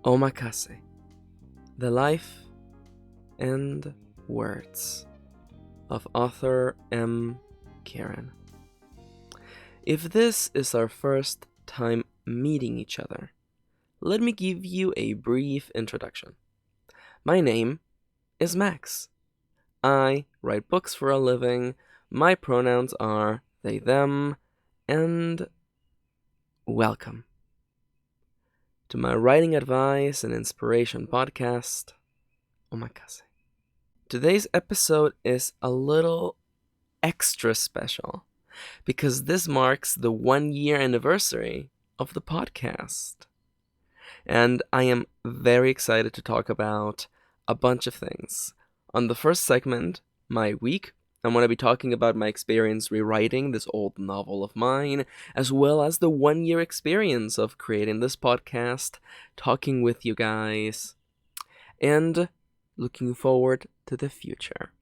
OMAKASE, the life and words of author M. Karen. If this is our first time meeting each other, let me give you a brief introduction. My name is Max. I write books for a living. My pronouns are they, them, and welcome to my writing advice and inspiration podcast, OMAKASE. Today's episode is a little extra special because this marks the 1-year anniversary of the podcast. And I am very excited to talk about a bunch of things. On the first segment, my week, I'm going to be talking about my experience rewriting this old novel of mine, as well as the 1-year experience of creating this podcast, talking with you guys, and looking forward to the future.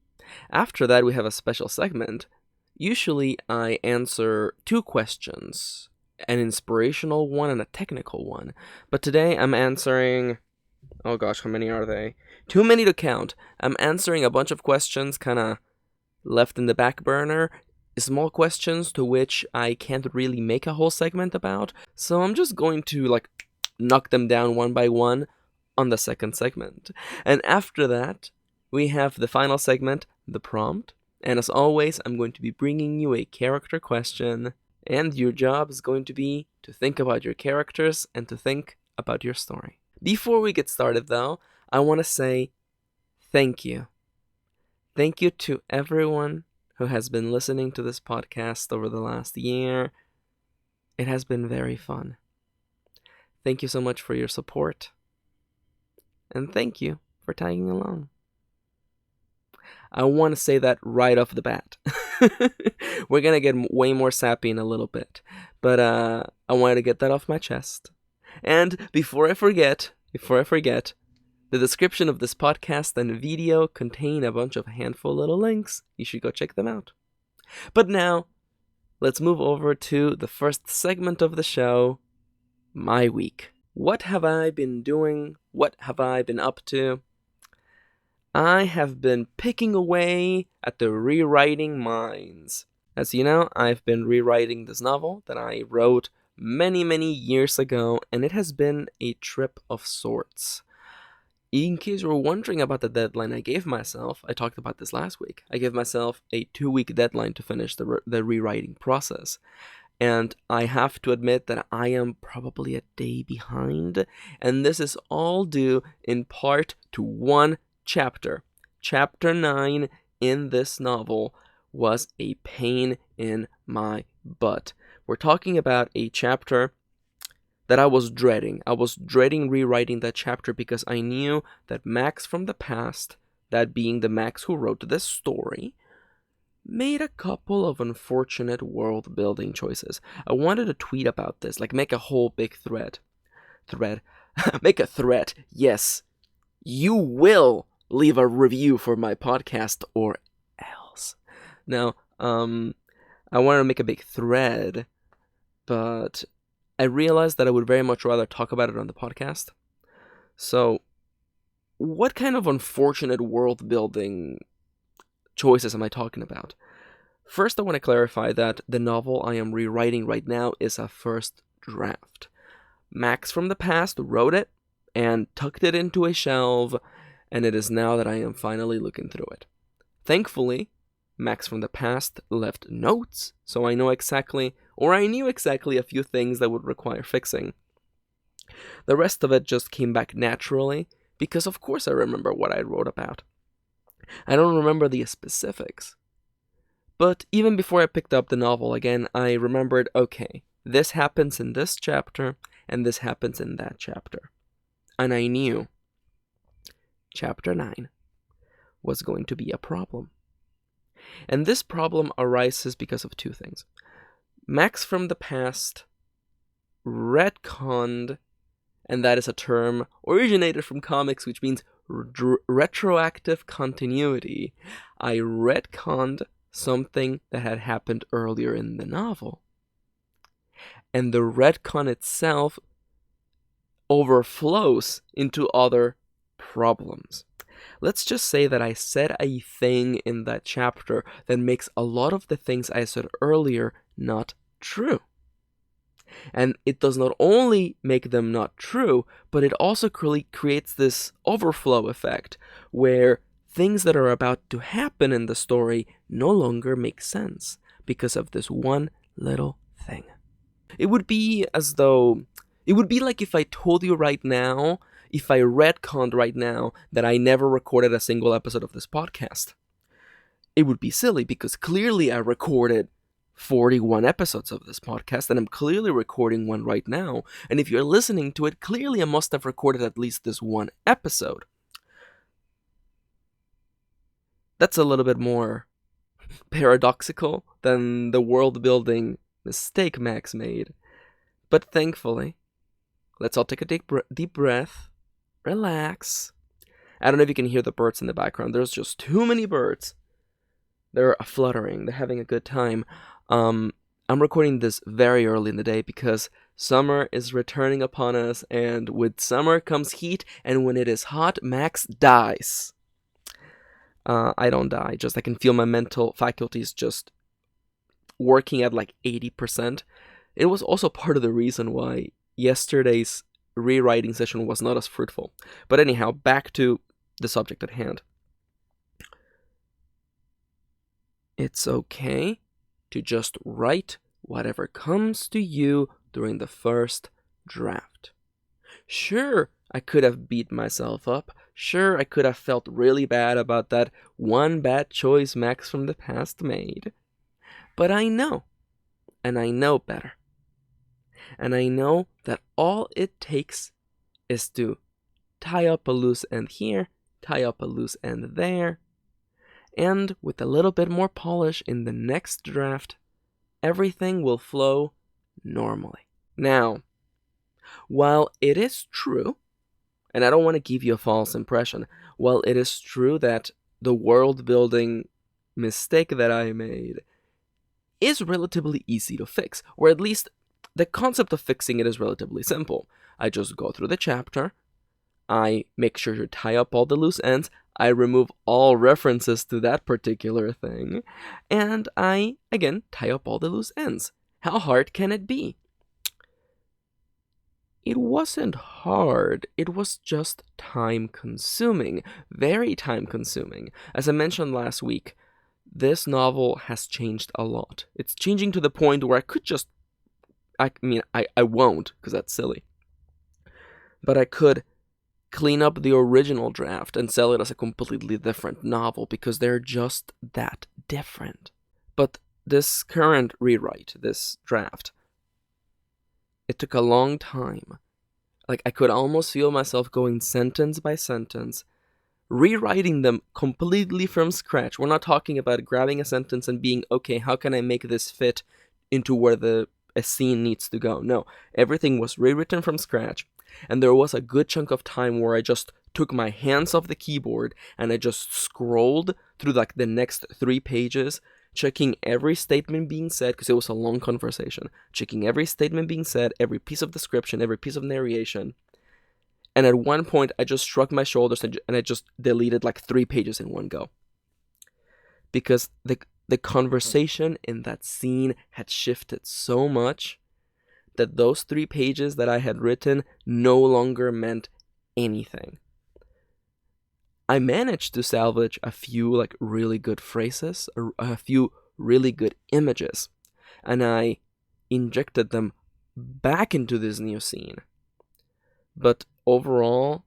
After that, we have a special segment. Usually, I answer 2 questions, an inspirational one and a technical one. But today, I'm answering... oh gosh, how many are they? Too many to count. I'm answering a bunch of questions kind of left in the back burner. Small questions to which I can't really make a whole segment about. So I'm just going to knock them down one by one on the second segment. And after that, we have the final segment, the prompt. And as always, I'm going to be bringing you a character question. And your job is going to be to think about your characters and to think about your story. Before we get started, though, I want to say thank you. Thank you to everyone who has been listening to this podcast over the last year. It has been very fun. Thank you so much for your support. And thank you for tagging along. I want to say that right off the bat. We're going to get way more sappy in a little bit. But I wanted to get that off my chest. And before I forget, the description of this podcast and video contain a bunch of handful little links. You should go check them out. But now, let's move over to the first segment of the show, my week. What have I been doing? What have I been up to? I have been picking away at the rewriting mines. As you know, I've been rewriting this novel that I wrote many years ago, and it has been a trip of sorts. In case you were wondering about the deadline I gave myself, I talked about this last week. I gave myself a 2-week deadline to finish the rewriting process. And I have to admit that I am probably a day behind. And this is all due in part to one chapter. Chapter 9 in this novel was a pain in my butt. We're talking about a chapter that I was dreading. I was dreading rewriting that chapter because I knew that Max from the past, that being the Max who wrote this story, made a couple of unfortunate world-building choices. I wanted to tweet about this, make a whole big thread. Make a thread. Yes, you will leave a review for my podcast or else. Now, I wanted to make a big thread, but I realized that I would very much rather talk about it on the podcast. So, what kind of unfortunate world-building choices am I talking about? First, I want to clarify that the novel I am rewriting right now is a first draft. Max from the past wrote it and tucked it into a shelf, and it is now that I am finally looking through it. Thankfully, Max from the past left notes, so I knew exactly a few things that would require fixing. The rest of it just came back naturally, because of course I remember what I wrote about. I don't remember the specifics. But even before I picked up the novel again, I remembered, okay, this happens in this chapter, and this happens in that chapter. And I knew Chapter 9 was going to be a problem. And this problem arises because of 2 things. Max from the past retconned, and that is a term originated from comics, which means retroactive continuity. I retconned something that had happened earlier in the novel. And the retcon itself overflows into other problems. Let's just say that I said a thing in that chapter that makes a lot of the things I said earlier not true. And it does not only make them not true, but it also creates this overflow effect where things that are about to happen in the story no longer make sense because of this one little thing. It would be like if I told you right now, if I retconned right now that I never recorded a single episode of this podcast. It would be silly because clearly I recorded 41 episodes of this podcast, and I'm clearly recording one right now. And if you're listening to it, clearly I must have recorded at least this one episode. That's a little bit more paradoxical than the world-building mistake Max made. But thankfully, let's all take a deep breath, relax. I don't know if you can hear the birds in the background. There's just too many birds. They're fluttering. They're having a good time. I'm recording this very early in the day because summer is returning upon us, and with summer comes heat, and when it is hot, Max dies. I don't die, just I can feel my mental faculties just working at like 80%. It was also part of the reason why yesterday's rewriting session was not as fruitful. But anyhow, back to the subject at hand. It's okay to just write whatever comes to you during the first draft. Sure, I could have beat myself up. Sure, I could have felt really bad about that one bad choice Max from the past made. But I know, and I know better. And I know that all it takes is to tie up a loose end here, tie up a loose end there, and with a little bit more polish in the next draft, everything will flow normally. Now, while it is true, and I don't want to give you a false impression, while it is true that the world-building mistake that I made is relatively easy to fix, or at least the concept of fixing it is relatively simple. I just go through the chapter, I make sure to tie up all the loose ends, I remove all references to that particular thing, and I, again, tie up all the loose ends. How hard can it be? It wasn't hard, it was just time-consuming, very time-consuming. As I mentioned last week, this novel has changed a lot. It's changing to the point where I could just, I won't, because that's silly. But I could clean up the original draft and sell it as a completely different novel because they're just that different. But this current rewrite, this draft, it took a long time. Like, I could almost feel myself going sentence by sentence, rewriting them completely from scratch. We're not talking about grabbing a sentence and being, okay, how can I make this fit into where a scene needs to go? No, everything was rewritten from scratch. And there was a good chunk of time where I just took my hands off the keyboard and I just scrolled through like the next 3 pages, checking every statement being said, because it was a long conversation, checking every statement being said, every piece of description, every piece of narration. And at one point, I just shrugged my shoulders and I just deleted like 3 pages in one go. Because the conversation in that scene had shifted so much that those 3 pages that I had written no longer meant anything. I managed to salvage a few like really good phrases, a few really good images, and I injected them back into this new scene. But overall,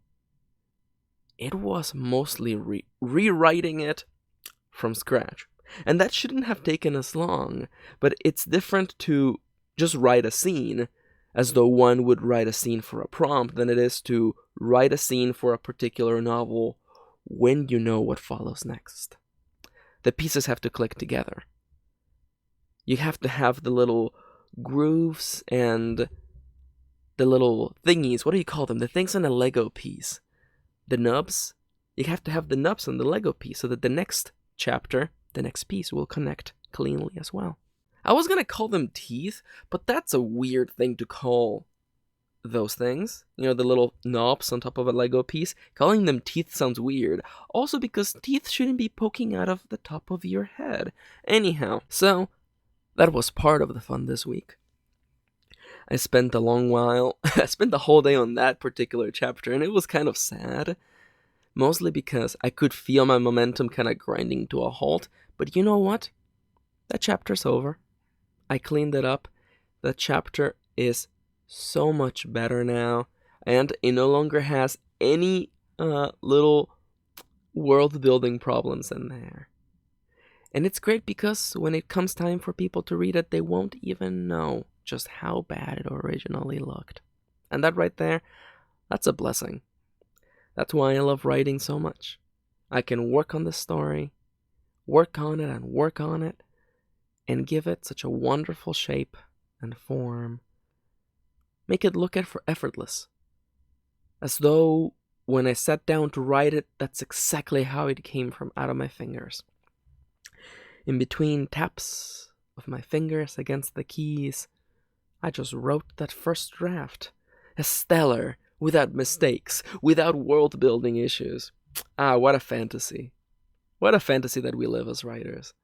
it was mostly rewriting it from scratch. And that shouldn't have taken us long, but it's different to just write a scene as though one would write a scene for a prompt than it is to write a scene for a particular novel when you know what follows next. The pieces have to click together. You have to have the little grooves and the little thingies. What do you call them? The things on a Lego piece. The nubs. You have to have the nubs on the Lego piece so that the next chapter, the next piece, will connect cleanly as well. I was gonna call them teeth, but that's a weird thing to call those things, the little knobs on top of a Lego piece, calling them teeth sounds weird. Also because teeth shouldn't be poking out of the top of your head. Anyhow, so that was part of the fun this week. I spent a long while, I spent the whole day on that particular chapter, and it was kind of sad. Mostly because I could feel my momentum kind of grinding to a halt. But you know what? That chapter's over. I cleaned it up. That chapter is so much better now. And it no longer has any little world building problems in there. And it's great because when it comes time for people to read it, they won't even know just how bad it originally looked. And that right there, that's a blessing. That's why I love writing so much. I can work on the story, work on it and work on it, and give it such a wonderful shape and form. Make it look effortless. As though when I sat down to write it, that's exactly how it came from out of my fingers. In between taps of my fingers against the keys, I just wrote that first draft. A stellar, without mistakes, without world-building issues. What a fantasy. What a fantasy that we live as writers.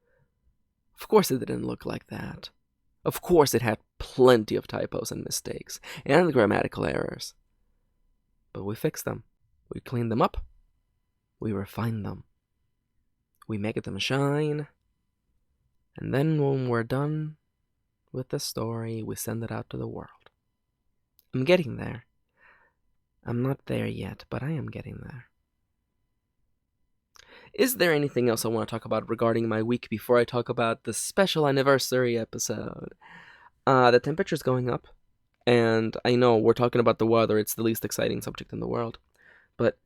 Of course it didn't look like that. Of course it had plenty of typos and mistakes, and grammatical errors. But we fixed them. We cleaned them up. We refined them. We make them shine. And then when we're done with the story, we send it out to the world. I'm getting there. I'm not there yet, but I am getting there. Is there anything else I want to talk about regarding my week before I talk about the special anniversary episode? The temperature's going up, and I know we're talking about the weather, it's the least exciting subject in the world, but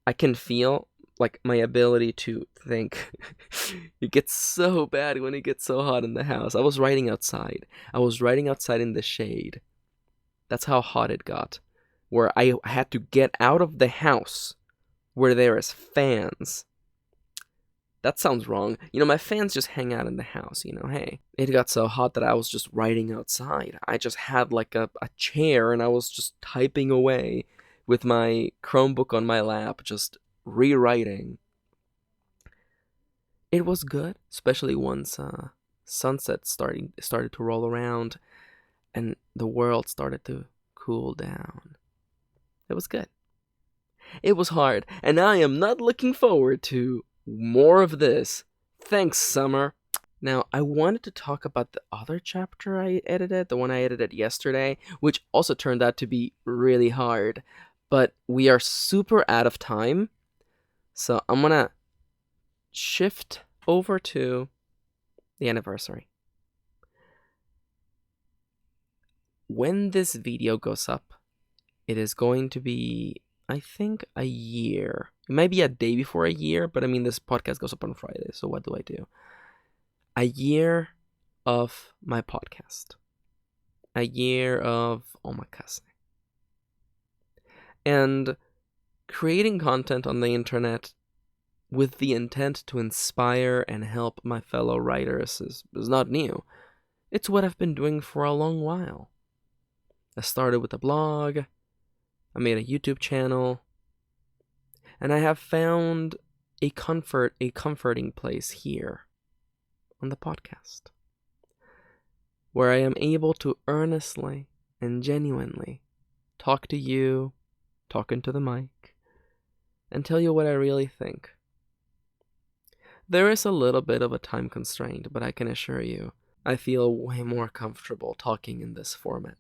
I can feel like my ability to think. It gets so bad when it gets so hot in the house. I was writing outside. I was writing outside in the shade. That's how hot it got. Where I had to get out of the house where there is fans. That sounds wrong. My fans just hang out in the house, hey. It got so hot that I was just writing outside. I just had like a chair and I was just typing away with my Chromebook on my lap, just rewriting. It was good, especially once sunset started to roll around and the world started to cool down. It was good. It was hard, and I am not looking forward to more of this. Thanks, summer. Now, I wanted to talk about the other chapter I edited, the one I edited yesterday, which also turned out to be really hard. But we are super out of time, so I'm gonna shift over to the anniversary. When this video goes up, it is going to be, I think, a year. It might be a day before a year, but this podcast goes up on Friday, so what do I do? A year of my podcast. A year of OMAKASE. And creating content on the internet with the intent to inspire and help my fellow writers is not new. It's what I've been doing for a long while. I started with a blog, I made a YouTube channel, and I have found a comforting place here on the podcast, where I am able to earnestly and genuinely talk to you, talk into the mic, and tell you what I really think. There is a little bit of a time constraint, but I can assure you, I feel way more comfortable talking in this format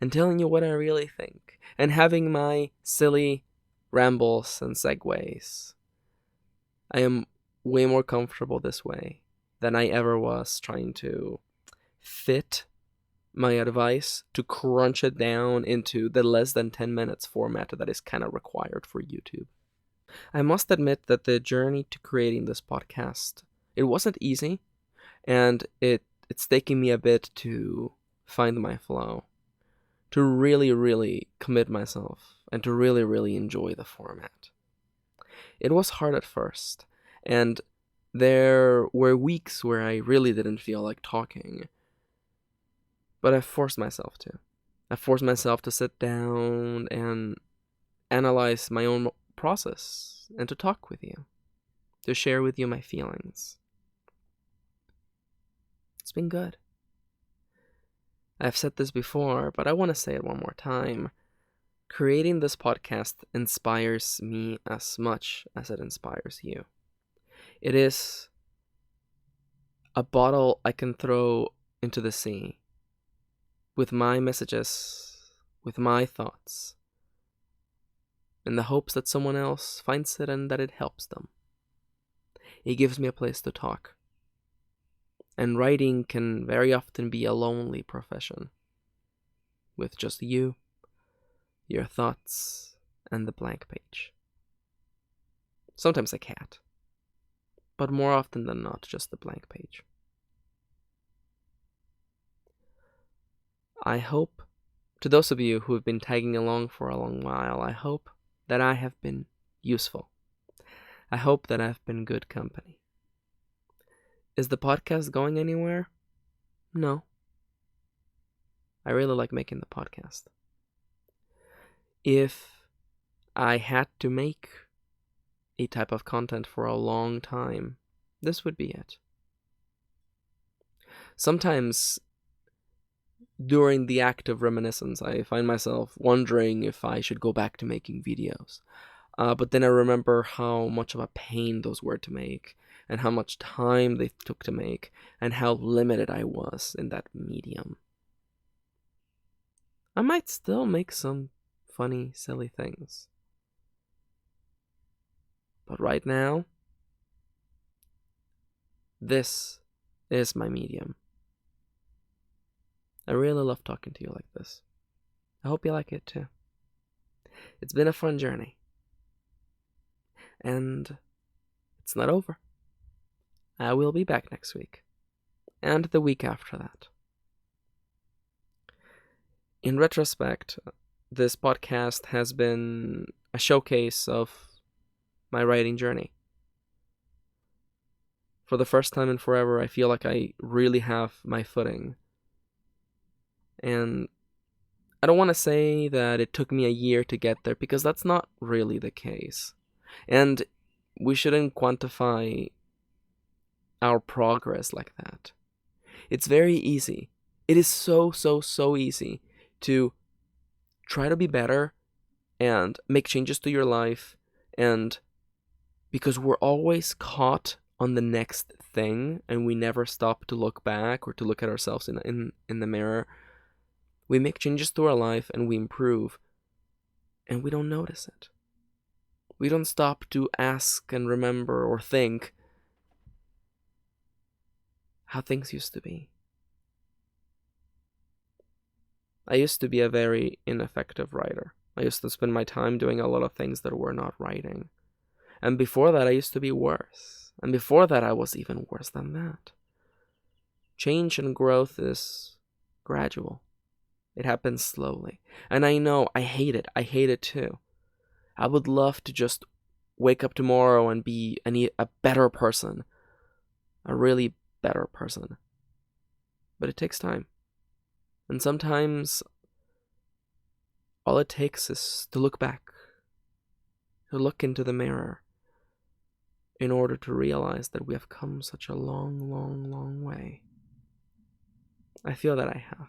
and telling you what I really think and having my silly rambles and segues. I am way more comfortable this way than I ever was trying to fit my advice to crunch it down into the less than 10 minutes format that is kind of required for YouTube. I must admit that the journey to creating this podcast, it wasn't easy, and it's taking me a bit to find my flow, to really, really commit myself, and to really, really enjoy the format. It was hard at first, and there were weeks where I really didn't feel like talking, but I forced myself to. I force myself to sit down and analyze my own process and to talk with you, to share with you my feelings. It's been good. I've said this before, but I want to say it one more time. Creating this podcast inspires me as much as it inspires you. It is a bottle I can throw into the sea with my messages, with my thoughts, in the hopes that someone else finds it and that it helps them. It gives me a place to talk. And writing can very often be a lonely profession, with just you, your thoughts, and the blank page. Sometimes a cat, but more often than not, just the blank page. I hope, to those of you who have been tagging along for a long while, I hope that I have been useful. I hope that I've been good company. Is the podcast going anywhere? No. I really like making the podcast. If I had to make a type of content for a long time, this would be it. Sometimes during the act of reminiscence, I find myself wondering if I should go back to making videos. But then I remember how much of a pain those were to make, and how much time they took to make, and how limited I was in that medium. I might still make some funny, silly things. But right now, this is my medium. I really love talking to you like this. I hope you like it too. It's been a fun journey. And it's not over. I will be back next week. And the week after that. In retrospect, this podcast has been a showcase of my writing journey. For the first time in forever, I feel like I really have my footing. And I don't want to say that it took me a year to get there, because that's not really the case. And we shouldn't quantify our progress like that. It's very easy. It is so easy to try to be better and make changes to your life, and because we're always caught on the next thing and we never stop to look back or to look at ourselves in the mirror, we make changes to our life and we improve, and we don't notice it. We don't stop to ask and remember or think how things used to be. I used to be a very ineffective writer. I used to spend my time doing a lot of things that were not writing. And before that, I used to be worse. And before that, I was even worse than that. Change and growth is gradual. It happens slowly. And I know, I hate it. I hate it too. I would love to just wake up tomorrow and be a better person. A really better person. But it takes time. And sometimes all it takes is to look back, to look into the mirror, in order to realize that we have come such a long way. I feel that I have.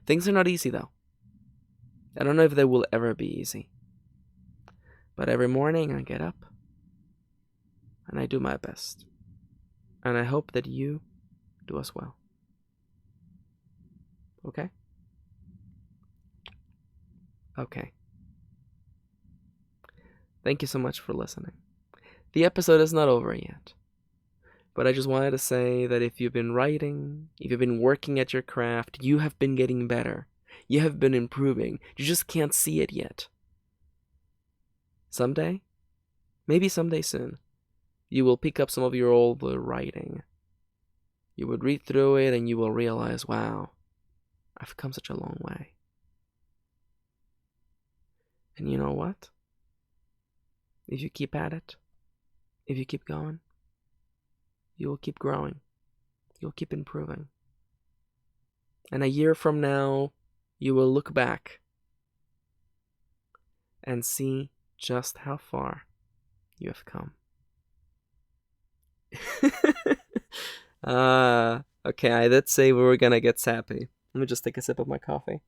Things are not easy though. I don't know if they will ever be easy. But every morning I get up and I do my best. And I hope that you do as well. Okay? Okay. Thank you so much for listening. The episode is not over yet. But I just wanted to say that if you've been writing, if you've been working at your craft, you have been getting better. You have been improving. You just can't see it yet. Someday, maybe someday soon, you will pick up some of your old writing. You would read through it and you will realize, wow, I've come such a long way. And you know what? If you keep at it, if you keep going, you will keep growing. You'll keep improving. And a year from now, you will look back and see just how far you have come. Okay, I did say we were gonna get sappy. Let me just take a sip of my coffee.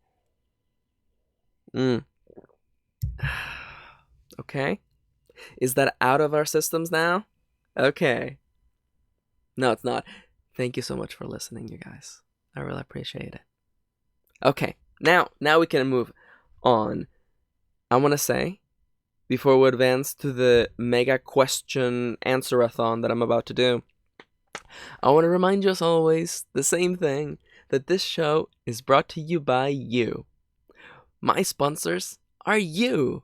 Okay. Is that out of our systems now? Okay. No, it's not. Thank you so much for listening, you guys. I really appreciate it. Okay, now we can move on. I want to say, before we advance to the mega question answer-a-thon that I'm about to do, I want to remind you as always, the same thing, that this show is brought to you by you. My sponsors are you,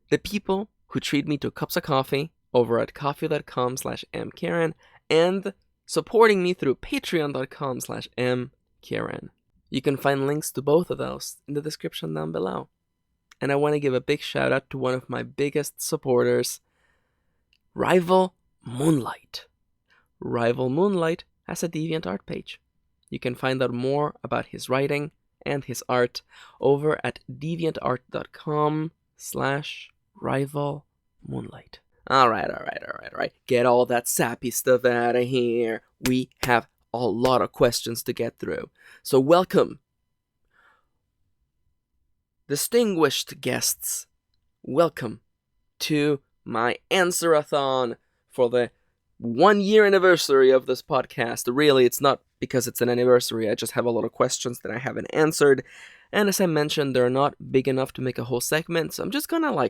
the people who treat me to cups of coffee over at coffee.com/mkaren and supporting me through patreon.com/mkaren. You can find links to both of those in the description down below. And I want to give a big shout out to one of my biggest supporters, Rival Moonlight. Rival Moonlight has a DeviantArt page. You can find out more about his writing and his art over at deviantart.com/Rival Moonlight. All right. Get all that sappy stuff out of here. We have a lot of questions to get through. So welcome, distinguished guests. Welcome to my answer-a-thon for the 1-year anniversary of this podcast. Really, it's not because it's an anniversary. I just have a lot of questions that I haven't answered. And as I mentioned, they're not big enough to make a whole segment. So I'm just gonna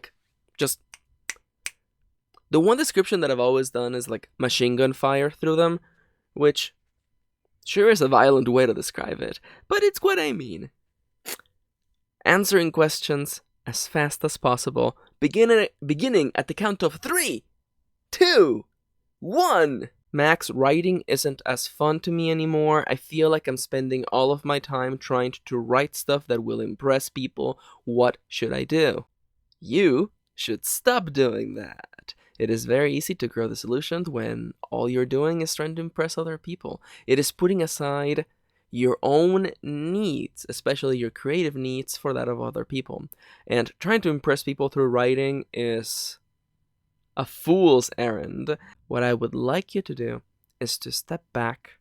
the one description that I've always done is machine gun fire through them, which sure is a violent way to describe it, but it's what I mean. Answering questions as fast as possible, beginning at the count of 3, 2, 1. Max, writing isn't as fun to me anymore. I feel like I'm spending all of my time trying to write stuff that will impress people. What should I do? You should stop doing that. It is very easy to grow disillusioned when all you're doing is trying to impress other people. It is putting aside your own needs, especially your creative needs, for that of other people. And trying to impress people through writing is a fool's errand. What I would like you to do is to step back,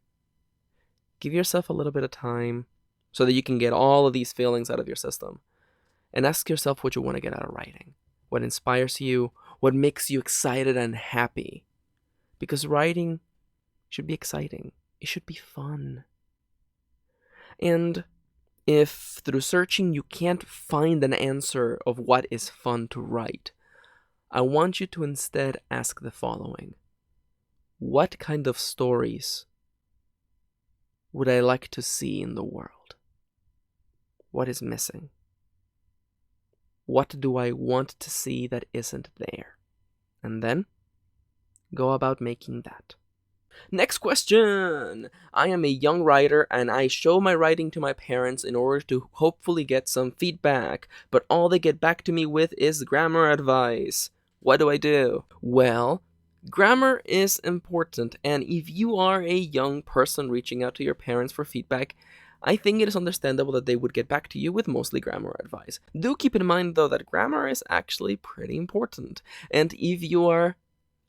give yourself a little bit of time so that you can get all of these feelings out of your system, and ask yourself what you want to get out of writing, what inspires you, what makes you excited and happy. Because writing should be exciting. It should be fun. And if through searching you can't find an answer of what is fun to write, I want you to instead ask the following. What kind of stories would I like to see in the world? What is missing? What do I want to see that isn't there? And then go about making that. Next question! I am a young writer and I show my writing to my parents in order to hopefully get some feedback, but all they get back to me with is grammar advice. What do I do? Well, grammar is important, and if you are a young person reaching out to your parents for feedback, I think it is understandable that they would get back to you with mostly grammar advice. Do keep in mind, though, that grammar is actually pretty important. And if you are,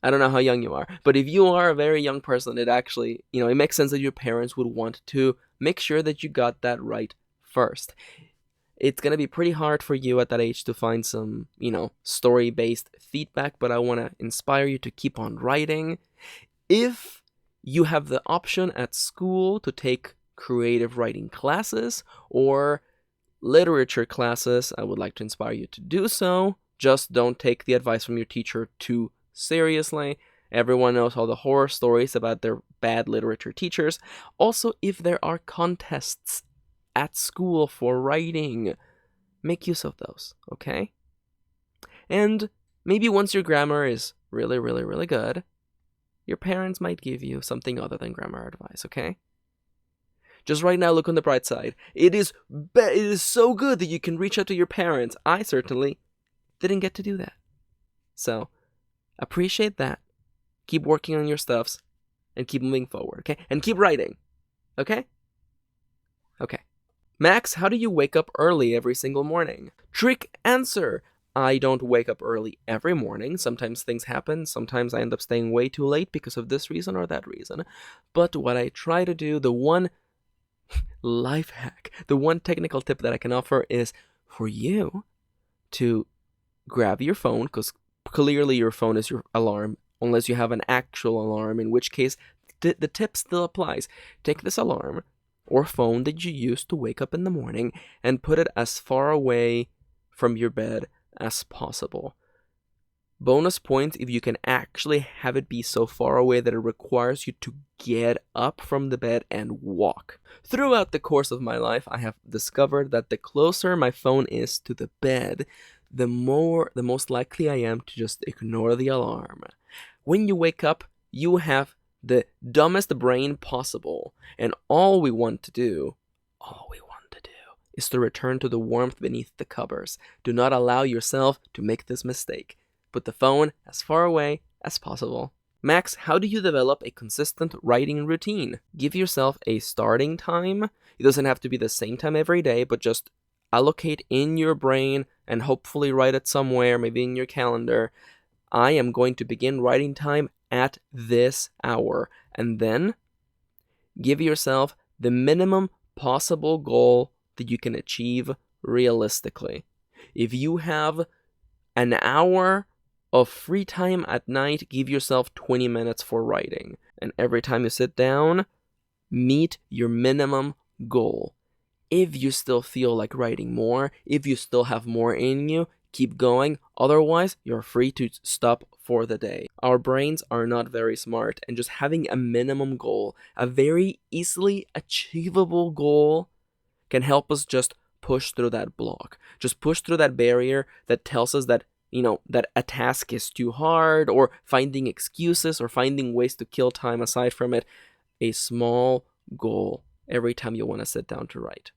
I don't know how young you are, but if you are a very young person, it actually, it makes sense that your parents would want to make sure that you got that right first. It's going to be pretty hard for you at that age to find some, story-based feedback, but I want to inspire you to keep on writing. If you have the option at school to take creative writing classes or literature classes, I would like to inspire you to do so. Just don't take the advice from your teacher too seriously. Everyone knows all the horror stories about their bad literature teachers. Also, if there are contests at school for writing, make use of those, okay? And maybe once your grammar is really, really, really good, your parents might give you something other than grammar advice, okay? Just right now, look on the bright side. It is so good that you can reach out to your parents. I certainly didn't get to do that. So, appreciate that. Keep working on your stuffs and keep moving forward, okay? And keep writing, okay? Okay. Max, how do you wake up early every single morning? Trick answer. I don't wake up early every morning. Sometimes things happen. Sometimes I end up staying way too late because of this reason or that reason. But what I try to do, the one life hack, the one technical tip that I can offer is for you to grab your phone, because clearly your phone is your alarm, unless you have an actual alarm, in which case the tip still applies. Take this alarm or phone that you use to wake up in the morning and put it as far away from your bed as possible. Bonus points if you can actually have it be so far away that it requires you to get up from the bed and walk. Throughout the course of my life, I have discovered that the closer my phone is to the bed, the most likely I am to just ignore the alarm. When you wake up, you have the dumbest brain possible, and all we want to do is to return to the warmth beneath the covers. Do not allow yourself to make this mistake. Put the phone as far away as possible. Max, how do you develop a consistent writing routine? Give yourself a starting time. It doesn't have to be the same time every day, but just allocate in your brain and hopefully write it somewhere, maybe in your calendar. I am going to begin writing time at this hour. And then give yourself the minimum possible goal that you can achieve realistically. If you have an hour of free time at night, give yourself 20 minutes for writing. And every time you sit down, meet your minimum goal. If you still feel like writing more, if you still have more in you, keep going. Otherwise, you're free to stop for the day. Our brains are not very smart, and just having a minimum goal, a very easily achievable goal, can help us just push through that block. Just push through that barrier that tells us that, that a task is too hard, or finding excuses or finding ways to kill time aside from it. A small goal every time you want to sit down to write.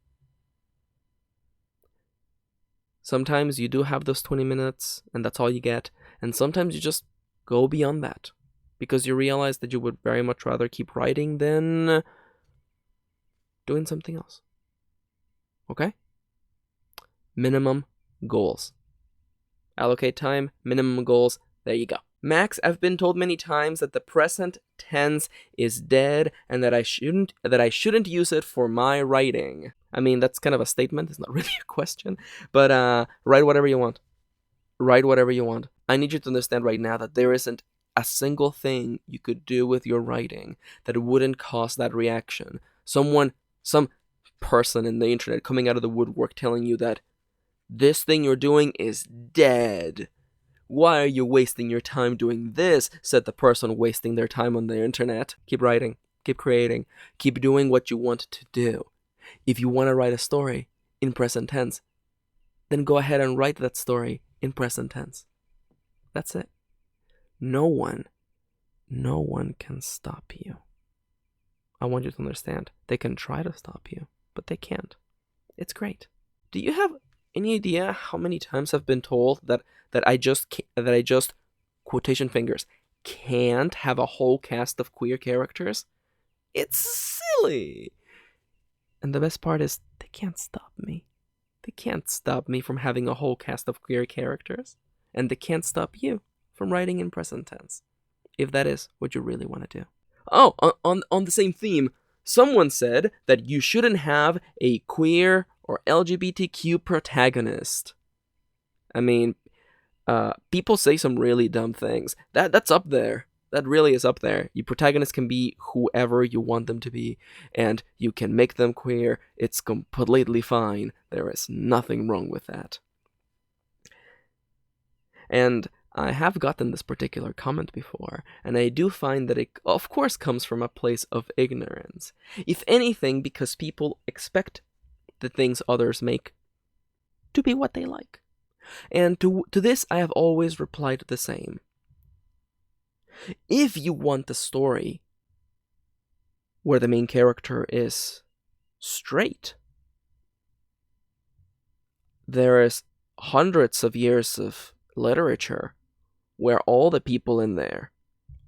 Sometimes you do have those 20 minutes and that's all you get. And sometimes you just go beyond that because you realize that you would very much rather keep writing than doing something else. Okay? Minimum goals. Allocate time, minimum goals. There you go. Max, I've been told many times that the present tense is dead and that I shouldn't use it for my writing. I mean, that's kind of a statement. It's not really a question. But write whatever you want. Write whatever you want. I need you to understand right now that there isn't a single thing you could do with your writing that wouldn't cause that reaction. Some person in the internet coming out of the woodwork telling you that this thing you're doing is dead. Why are you wasting your time doing this? Said the person wasting their time on the internet. Keep writing. Keep creating. Keep doing what you want to do. If you want to write a story in present tense, then go ahead and write that story in present tense. That's it. No one can stop you. I want you to understand. They can try to stop you, but they can't. It's great. Do you have any idea how many times I've been told that I just quotation fingers can't have a whole cast of queer characters? It's silly. And the best part is they can't stop me. They can't stop me from having a whole cast of queer characters, and they can't stop you from writing in present tense, if that is what you really want to do. Oh, on the same theme, someone said that you shouldn't have a queer or LGBTQ protagonist. I mean, people say some really dumb things. That's up there. That really is up there. Your protagonists can be whoever you want them to be, and you can make them queer. It's completely fine. There is nothing wrong with that. And I have gotten this particular comment before, and I do find that it, of course, comes from a place of ignorance. If anything, because people expect the things others make to be what they like. And to this, I have always replied the same. If you want a story where the main character is straight, there is hundreds of years of literature where all the people in there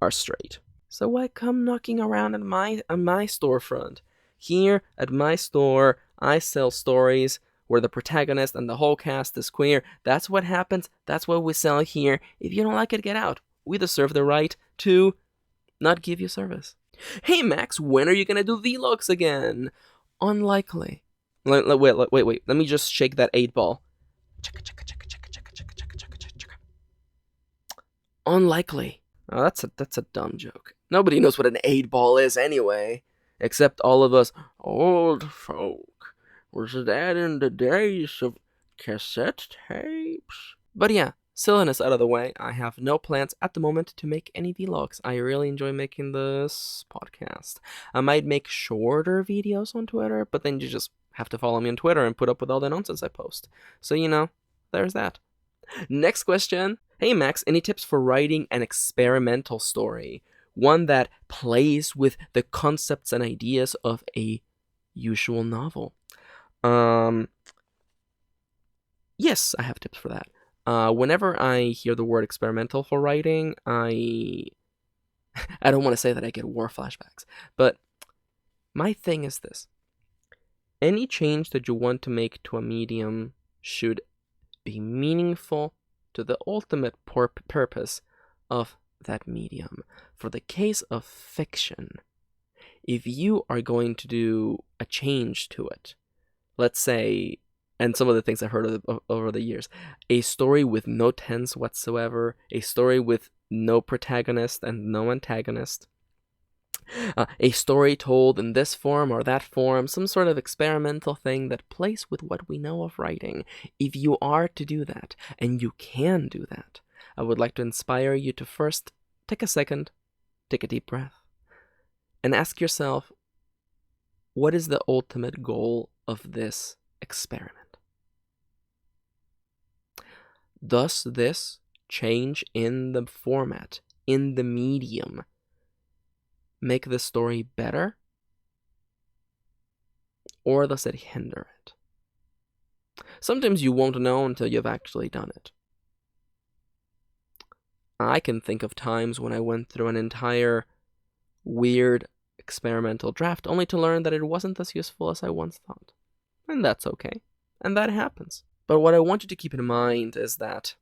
are straight. So why come knocking around at my storefront? Here at my store, I sell stories where the protagonist and the whole cast is queer. That's what happens. That's what we sell here. If you don't like it, get out. We deserve the right to not give you service. Hey Max, when are you gonna do vlogs again? Unlikely. Wait. Let me just shake that 8-ball. Unlikely. Oh, that's a dumb joke. Nobody knows what an 8-ball is anyway, except all of us old folk. Was that in the days of cassette tapes? But yeah, silliness out of the way, I have no plans at the moment to make any vlogs. I really enjoy making this podcast. I might make shorter videos on Twitter, but then you just have to follow me on Twitter and put up with all the nonsense I post. So, there's that. Next question. Hey Max, any tips for writing an experimental story? One that plays with the concepts and ideas of a usual novel. Yes, I have tips for that. Whenever I hear the word experimental for writing, I don't want to say that I get war flashbacks, but my thing is this. Any change that you want to make to a medium should be meaningful to the ultimate purpose of that medium. For the case of fiction, if you are going to do a change to it, let's say, and some of the things I've heard over the years, a story with no tense whatsoever, a story with no protagonist and no antagonist, a story told in this form or that form, some sort of experimental thing that plays with what we know of writing. If you are to do that, and you can do that, I would like to inspire you to first take a second, take a deep breath, and ask yourself, what is the ultimate goal of this experiment? Does this change in the format, in the medium, make the story better? Or does it hinder it? Sometimes you won't know until you've actually done it. I can think of times when I went through an entire weird experimental draft only to learn that it wasn't as useful as I once thought. And that's okay. And that happens. But what I want you to keep in mind is that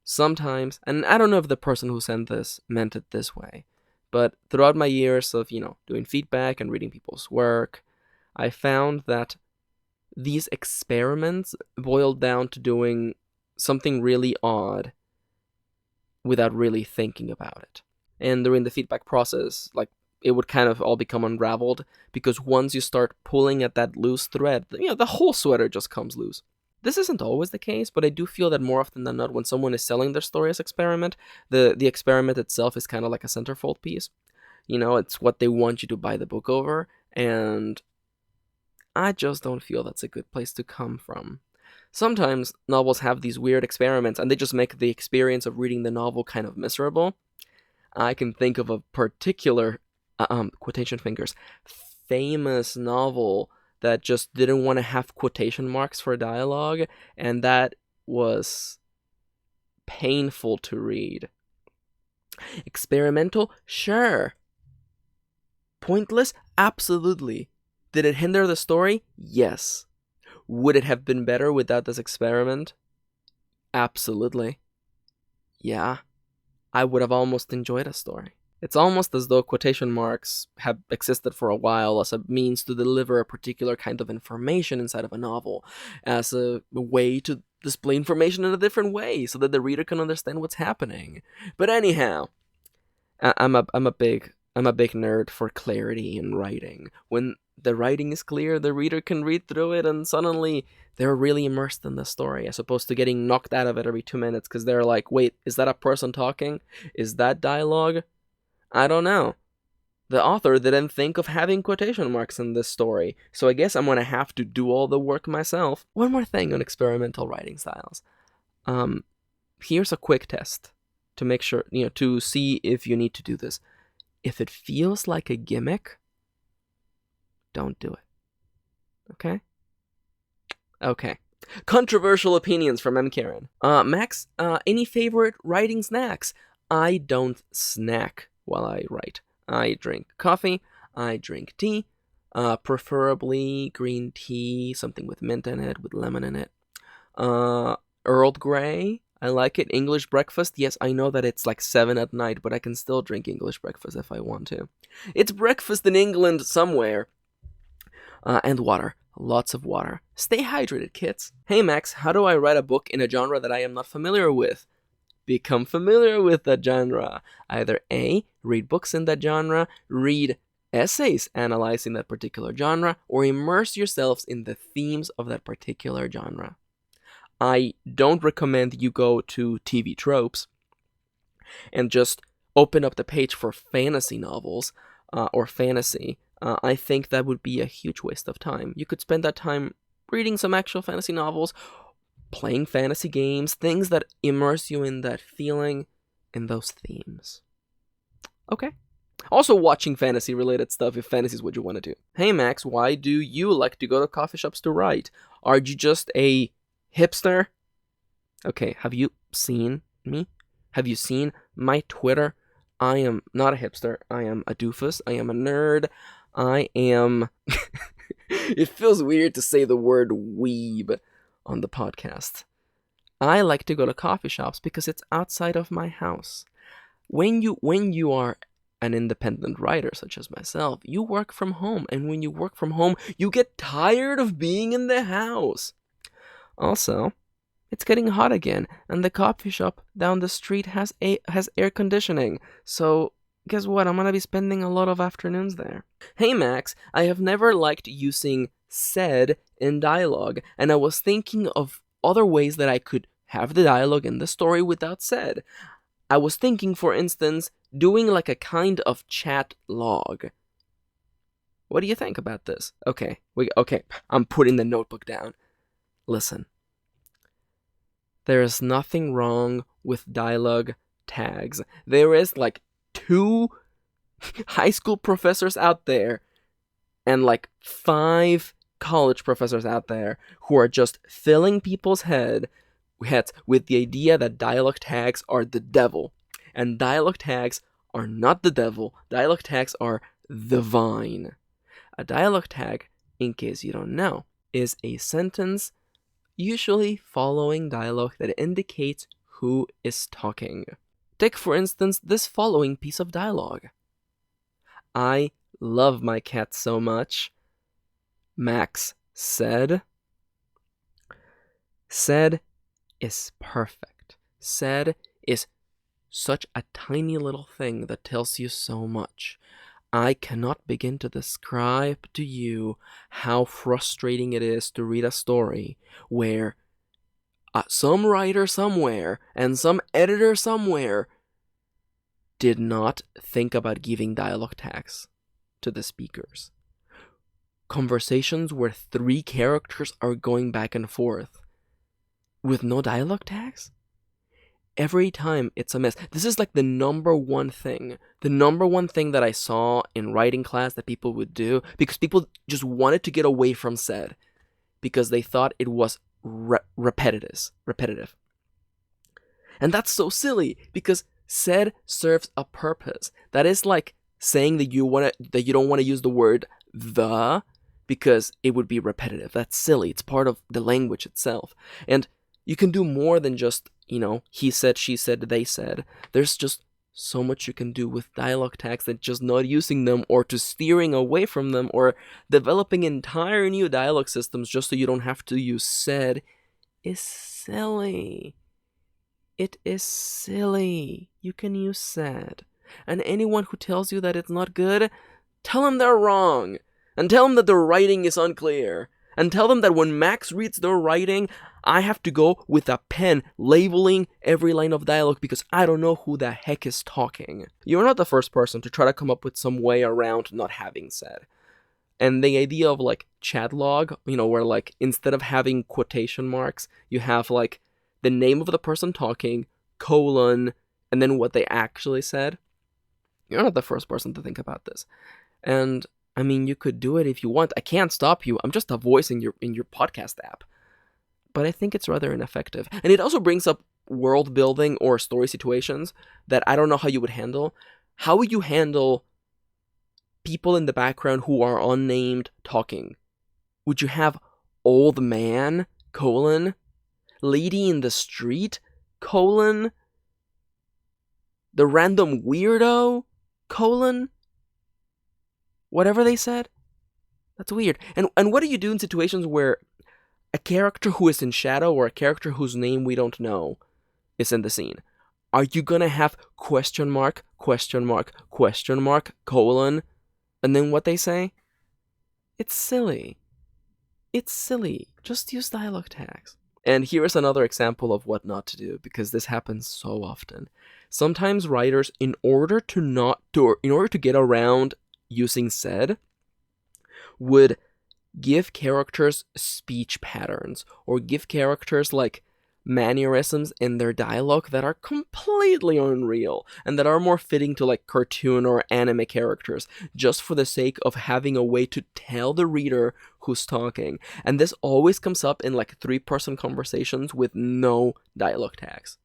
sometimes, and I don't know if the person who sent this meant it this way, but throughout my years of, doing feedback and reading people's work, I found that these experiments boiled down to doing something really odd without really thinking about it. And during the feedback process, it would kind of all become unraveled, because once you start pulling at that loose thread, the whole sweater just comes loose. This isn't always the case, but I do feel that more often than not, when someone is selling their story as experiment, the experiment itself is kind of like a centerfold piece. It's what they want you to buy the book over, and I just don't feel that's a good place to come from. Sometimes novels have these weird experiments, and they just make the experience of reading the novel kind of miserable. I can think of a particular, quotation fingers, famous novel that just didn't want to have quotation marks for dialogue, and that was painful to read. Experimental? Sure. Pointless? Absolutely. Did it hinder the story? Yes. Would it have been better without this experiment? Absolutely. Yeah. I would have almost enjoyed a story. It's almost as though quotation marks have existed for a while as a means to deliver a particular kind of information inside of a novel, as a way to display information in a different way so that the reader can understand what's happening. But anyhow, I'm a big nerd for clarity in writing. When the writing is clear, the reader can read through it and suddenly they're really immersed in the story, as opposed to getting knocked out of it every 2 minutes because they're like, wait, is that a person talking? Is that dialogue? I don't know. The author didn't think of having quotation marks in this story, so I guess I'm gonna have to do all the work myself. One more thing on experimental writing styles. Here's a quick test to make sure, to see if you need to do this. If it feels like a gimmick, don't do it. Okay. Controversial opinions from M. Karen. Max, any favorite writing snacks? I don't snack while I write. I drink coffee, I drink tea, Preferably green tea, something with mint in it, with lemon in it. Earl Grey, I like it. English breakfast, yes, I know that it's like 7 at night, but I can still drink English breakfast if I want to. It's breakfast in England somewhere. And water. Lots of water. Stay hydrated, kids. Hey Max, how do I write a book in a genre that I am not familiar with? Become familiar with that genre. Either A, read books in that genre, read essays analyzing that particular genre, or immerse yourselves in the themes of that particular genre. I don't recommend you go to TV Tropes and just open up the page for fantasy novels or fantasy. I think that would be a huge waste of time. You could spend that time reading some actual fantasy novels, playing fantasy games, things that immerse you in that feeling and those themes. Okay. Also watching fantasy-related stuff if fantasy is what you want to do. Hey Max, why do you like to go to coffee shops to write? Are you just a hipster? Okay, have you seen me? Have you seen my Twitter? I am not a hipster. I am a doofus. I am a nerd. I am... It feels weird to say the word weeb on the podcast. I like to go to coffee shops because it's outside of my house. When you are an independent writer such as myself, you work from home, and when you work from home, you get tired of being in the house. Also, it's getting hot again, and the coffee shop down the street has air conditioning. So, guess what? I'm gonna be spending a lot of afternoons there. Hey Max, I have never liked using said in dialogue, and I was thinking of other ways that I could have the dialogue in the story without said. I was thinking, for instance, doing like a kind of chat log. What do you think about this? Okay, I'm putting the notebook down. Listen. There is nothing wrong with dialogue tags. There is like 2 high school professors out there and like 5 college professors out there who are just filling people's heads with the idea that dialogue tags are the devil. And dialogue tags are not the devil. Dialogue tags are divine. A dialogue tag, in case you don't know, is a sentence usually following dialogue that indicates who is talking. Take, for instance, this following piece of dialogue. I love my cat so much. Max said. Said is perfect. Said is such a tiny little thing that tells you so much. I cannot begin to describe to you how frustrating it is to read a story where some writer somewhere and some editor somewhere did not think about giving dialogue tags to the speakers. Conversations where 3 characters are going back and forth with no dialogue tags? Every time it's a mess. This is like the number one thing that I saw in writing class that people would do because people just wanted to get away from said because they thought it was repetitive. And that's so silly because said serves a purpose. That is like saying that you don't want to use the word the because it would be repetitive. That's silly. It's part of the language itself. And you can do more than just, he said, she said, they said. There's just so much you can do with dialogue tags that just not using them or to steering away from them or developing entire new dialogue systems just so you don't have to use said is silly. It is silly. You can use said. And anyone who tells you that it's not good, tell them they're wrong. And tell them that their writing is unclear. And tell them that when Max reads their writing, I have to go with a pen labeling every line of dialogue because I don't know who the heck is talking. You're not the first person to try to come up with some way around not having said. And the idea of like chat log, where like instead of having quotation marks, you have like the name of the person talking, colon, and then what they actually said. You're not the first person to think about this. And I mean, you could do it if you want. I can't stop you. I'm just a voice in your podcast app. But I think it's rather ineffective. And it also brings up world building or story situations that I don't know how you would handle. How would you handle people in the background who are unnamed talking? Would you have old man, lady in the street, the random weirdo, whatever they said? That's weird. And what do you do in situations where a character who is in shadow or a character whose name we don't know is in the scene? Are you gonna have question mark, and then what they say? It's silly. It's silly. Just use dialogue tags. And here's another example of what not to do, because this happens so often. Sometimes writers, in order to get around using said, would give characters speech patterns or give characters like mannerisms in their dialogue that are completely unreal and that are more fitting to like cartoon or anime characters, just for the sake of having a way to tell the reader who's talking. And this always comes up in like 3-person conversations with no dialogue tags.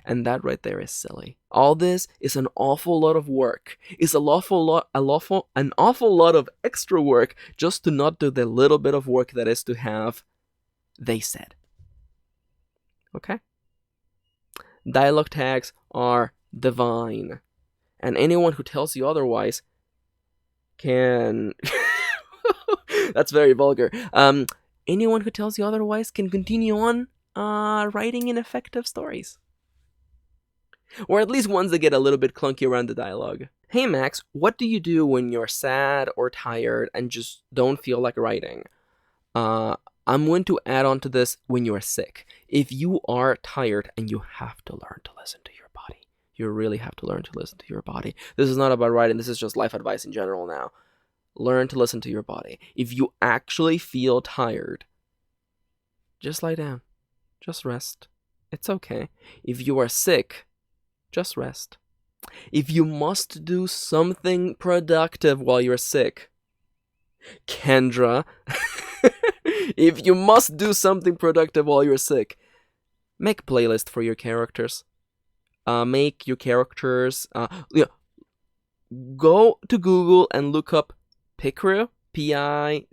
And that right there is silly. All this is an awful lot of work. It's an awful lot of extra work just to not do the little bit of work that is to have they said. Okay? Dialogue tags are divine. And anyone who tells you otherwise can... That's very vulgar. Anyone who tells you otherwise can continue on writing ineffective stories. Or at least ones that get a little bit clunky around the dialogue. Hey Max, what do you do when you're sad or tired and just don't feel like writing? I'm going to add on to this when you're sick. If you are tired, and you have to learn to listen to your body. You really have to learn to listen to your body. This is not about writing, this is just life advice in general now. Learn to listen to your body. If you actually feel tired, just lie down. Just rest. It's okay. If you are sick, just rest. If you must do something productive while you're sick, Kendra, if you must do something productive while you're sick, make a playlist for your characters. Make your characters... go to Google and look up Picrew, Picreew,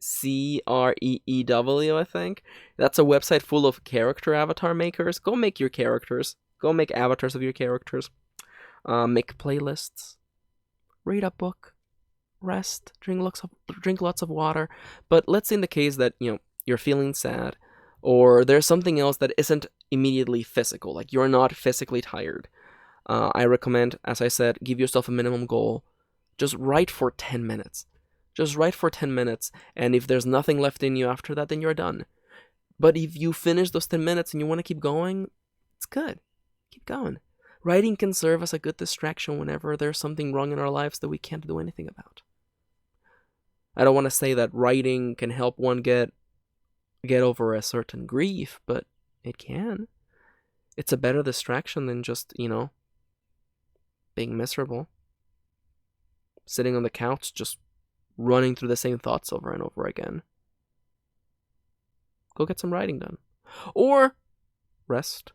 I think. That's a website full of character avatar makers. Go make your characters. Go make avatars of your characters. Make playlists. Read a book. Rest. Drink lots of water. But let's say in the case that, you're feeling sad, or there's something else that isn't immediately physical, like you're not physically tired. I recommend, as I said, give yourself a minimum goal. Just write for 10 minutes. Just write for 10 minutes, and if there's nothing left in you after that, then you're done. But if you finish those 10 minutes and you want to keep going, it's good. Keep going. Writing can serve as a good distraction whenever there's something wrong in our lives that we can't do anything about. I don't want to say that writing can help one get over a certain grief, but it can. It's a better distraction than just, being miserable. Sitting on the couch, just running through the same thoughts over and over again. Go get some writing done. Or rest.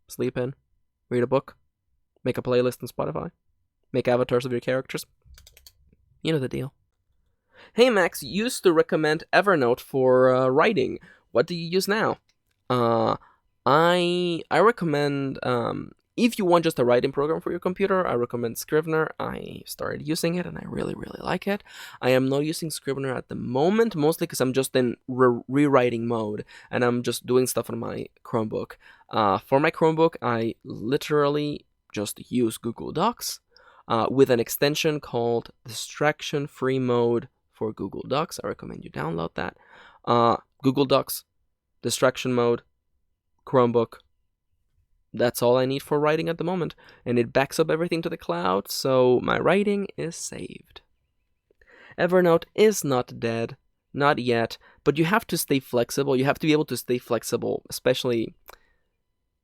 Sleep in. Read a book. Make a playlist on Spotify. Make avatars of your characters. You know the deal. Hey Max, you used to recommend Evernote for writing. What do you use now? I recommend, if you want just a writing program for your computer, I recommend Scrivener. I started using it and I really, really like it. I am not using Scrivener at the moment, mostly because I'm just in rewriting mode and I'm just doing stuff on my Chromebook. For my Chromebook, I literally just use Google Docs with an extension called Distraction Free Mode for Google Docs. I recommend you download that. Google Docs, Distraction Mode, Chromebook. That's all I need for writing at the moment. And it backs up everything to the cloud, so my writing is saved. Evernote is not dead. Not yet. But you have to stay flexible. You have to be able to stay flexible, especially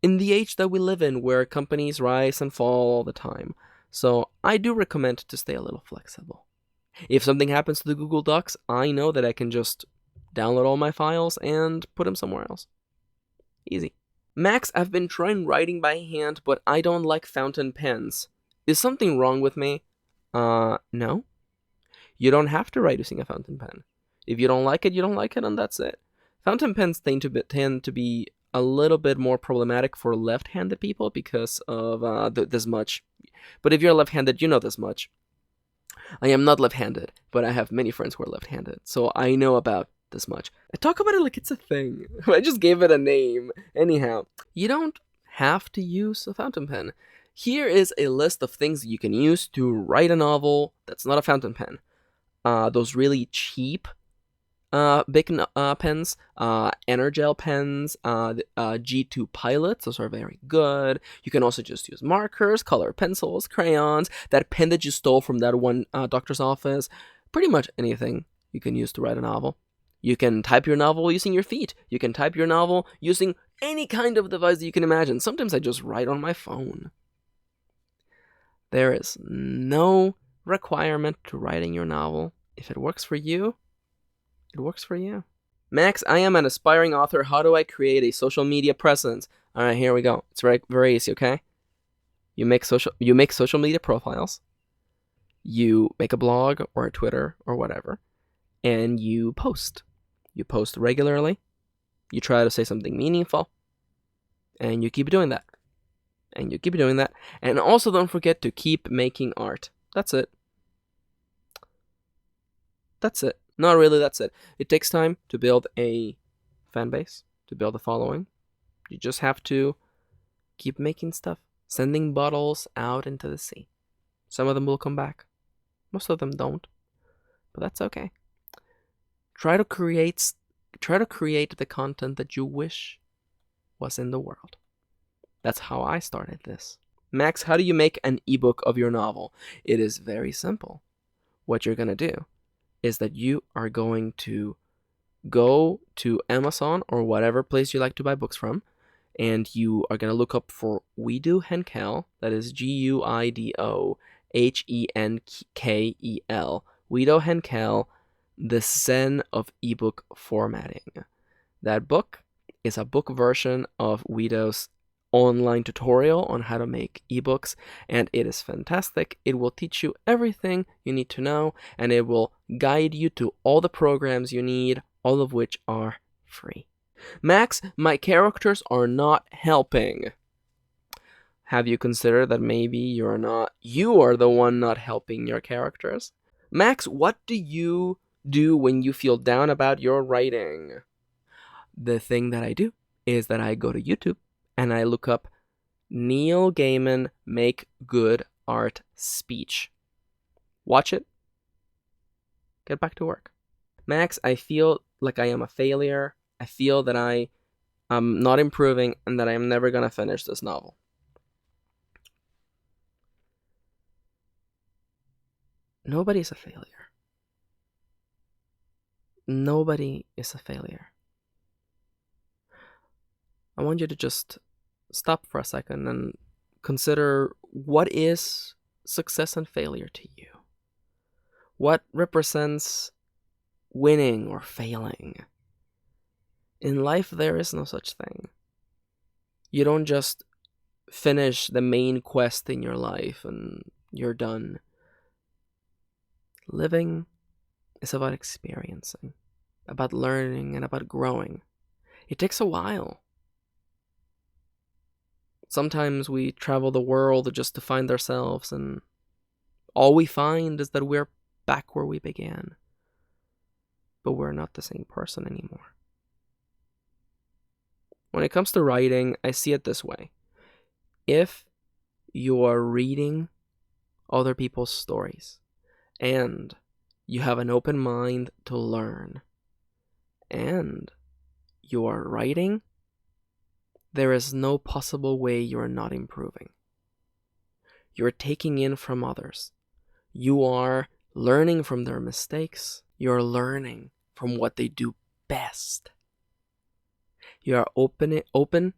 in the age that we live in, where companies rise and fall all the time. So I do recommend to stay a little flexible. If something happens to the Google Docs, I know that I can just download all my files and put them somewhere else. Easy. Max, I've been trying writing by hand, but I don't like fountain pens. Is something wrong with me? No. You don't have to write using a fountain pen. If you don't like it, you don't like it, and that's it. Fountain pens tend to be a little bit more problematic for left-handed people because of this much. But if you're left-handed, you know this much. I am not left-handed, but I have many friends who are left-handed, so I know about this much. I talk about it like it's a thing. I just gave it a name. Anyhow, you don't have to use a fountain pen. Here is a list of things you can use to write a novel that's not a fountain pen. Those really cheap big pens, Energel pens, G2 pilots, those are very good. You can also just use markers, color pencils, crayons, that pen that you stole from that one doctor's office, pretty much anything you can use to write a novel. You can type your novel using your feet. You can type your novel using any kind of device that you can imagine. Sometimes I just write on my phone. There is no requirement to writing your novel. If it works for you, it works for you. Max, I am an aspiring author. How do I create a social media presence? All right, here we go. It's very, very easy, okay? You make social media profiles. You make a blog or a Twitter or whatever, and you post. You post regularly. You try to say something meaningful, and you keep doing that. And you keep doing that. And also don't forget to keep making art. That's it. That's it. Not really, that's it. It takes time to build a fan base, to build a following. You just have to keep making stuff, sending bottles out into the sea. Some of them will come back. Most of them don't, but that's okay. Try to create the content that you wish was in the world. That's how I started this. Max, how do you make an ebook of your novel? It is very simple. What you're going to do is that you are going to go to Amazon or whatever place you like to buy books from, and you are going to look up for Guido Henkel, that is Guido Henkel, Guido Henkel, The Zen of Ebook Formatting. That book is a book version of Guido's online tutorial on how to make ebooks, and it is fantastic. It will teach you everything you need to know, and it will guide you to all the programs you need, all of which are free. Max, my characters are not helping. Have you considered that maybe you are the one not helping your characters? Max, what do you do when you feel down about your writing? The thing that I do is that I go to YouTube and I look up Neil Gaiman Make Good Art Speech. Watch it. Get back to work. Max, I feel like I am a failure. I feel that I am not improving and that I am never going to finish this novel. Nobody's a failure. Nobody is a failure. I want you to just stop for a second and consider, what is success and failure to you? What represents winning or failing? In life, there is no such thing. You don't just finish the main quest in your life and you're done. Living is about experiencing, about learning, and about growing. It takes a while. Sometimes we travel the world just to find ourselves, and all we find is that we're back where we began. But we're not the same person anymore. When it comes to writing, I see it this way. If you are reading other people's stories, and you have an open mind to learn, and you are writing, there is no possible way you are not improving. You're taking in from others. You are learning from their mistakes. You're learning from what they do best. You are open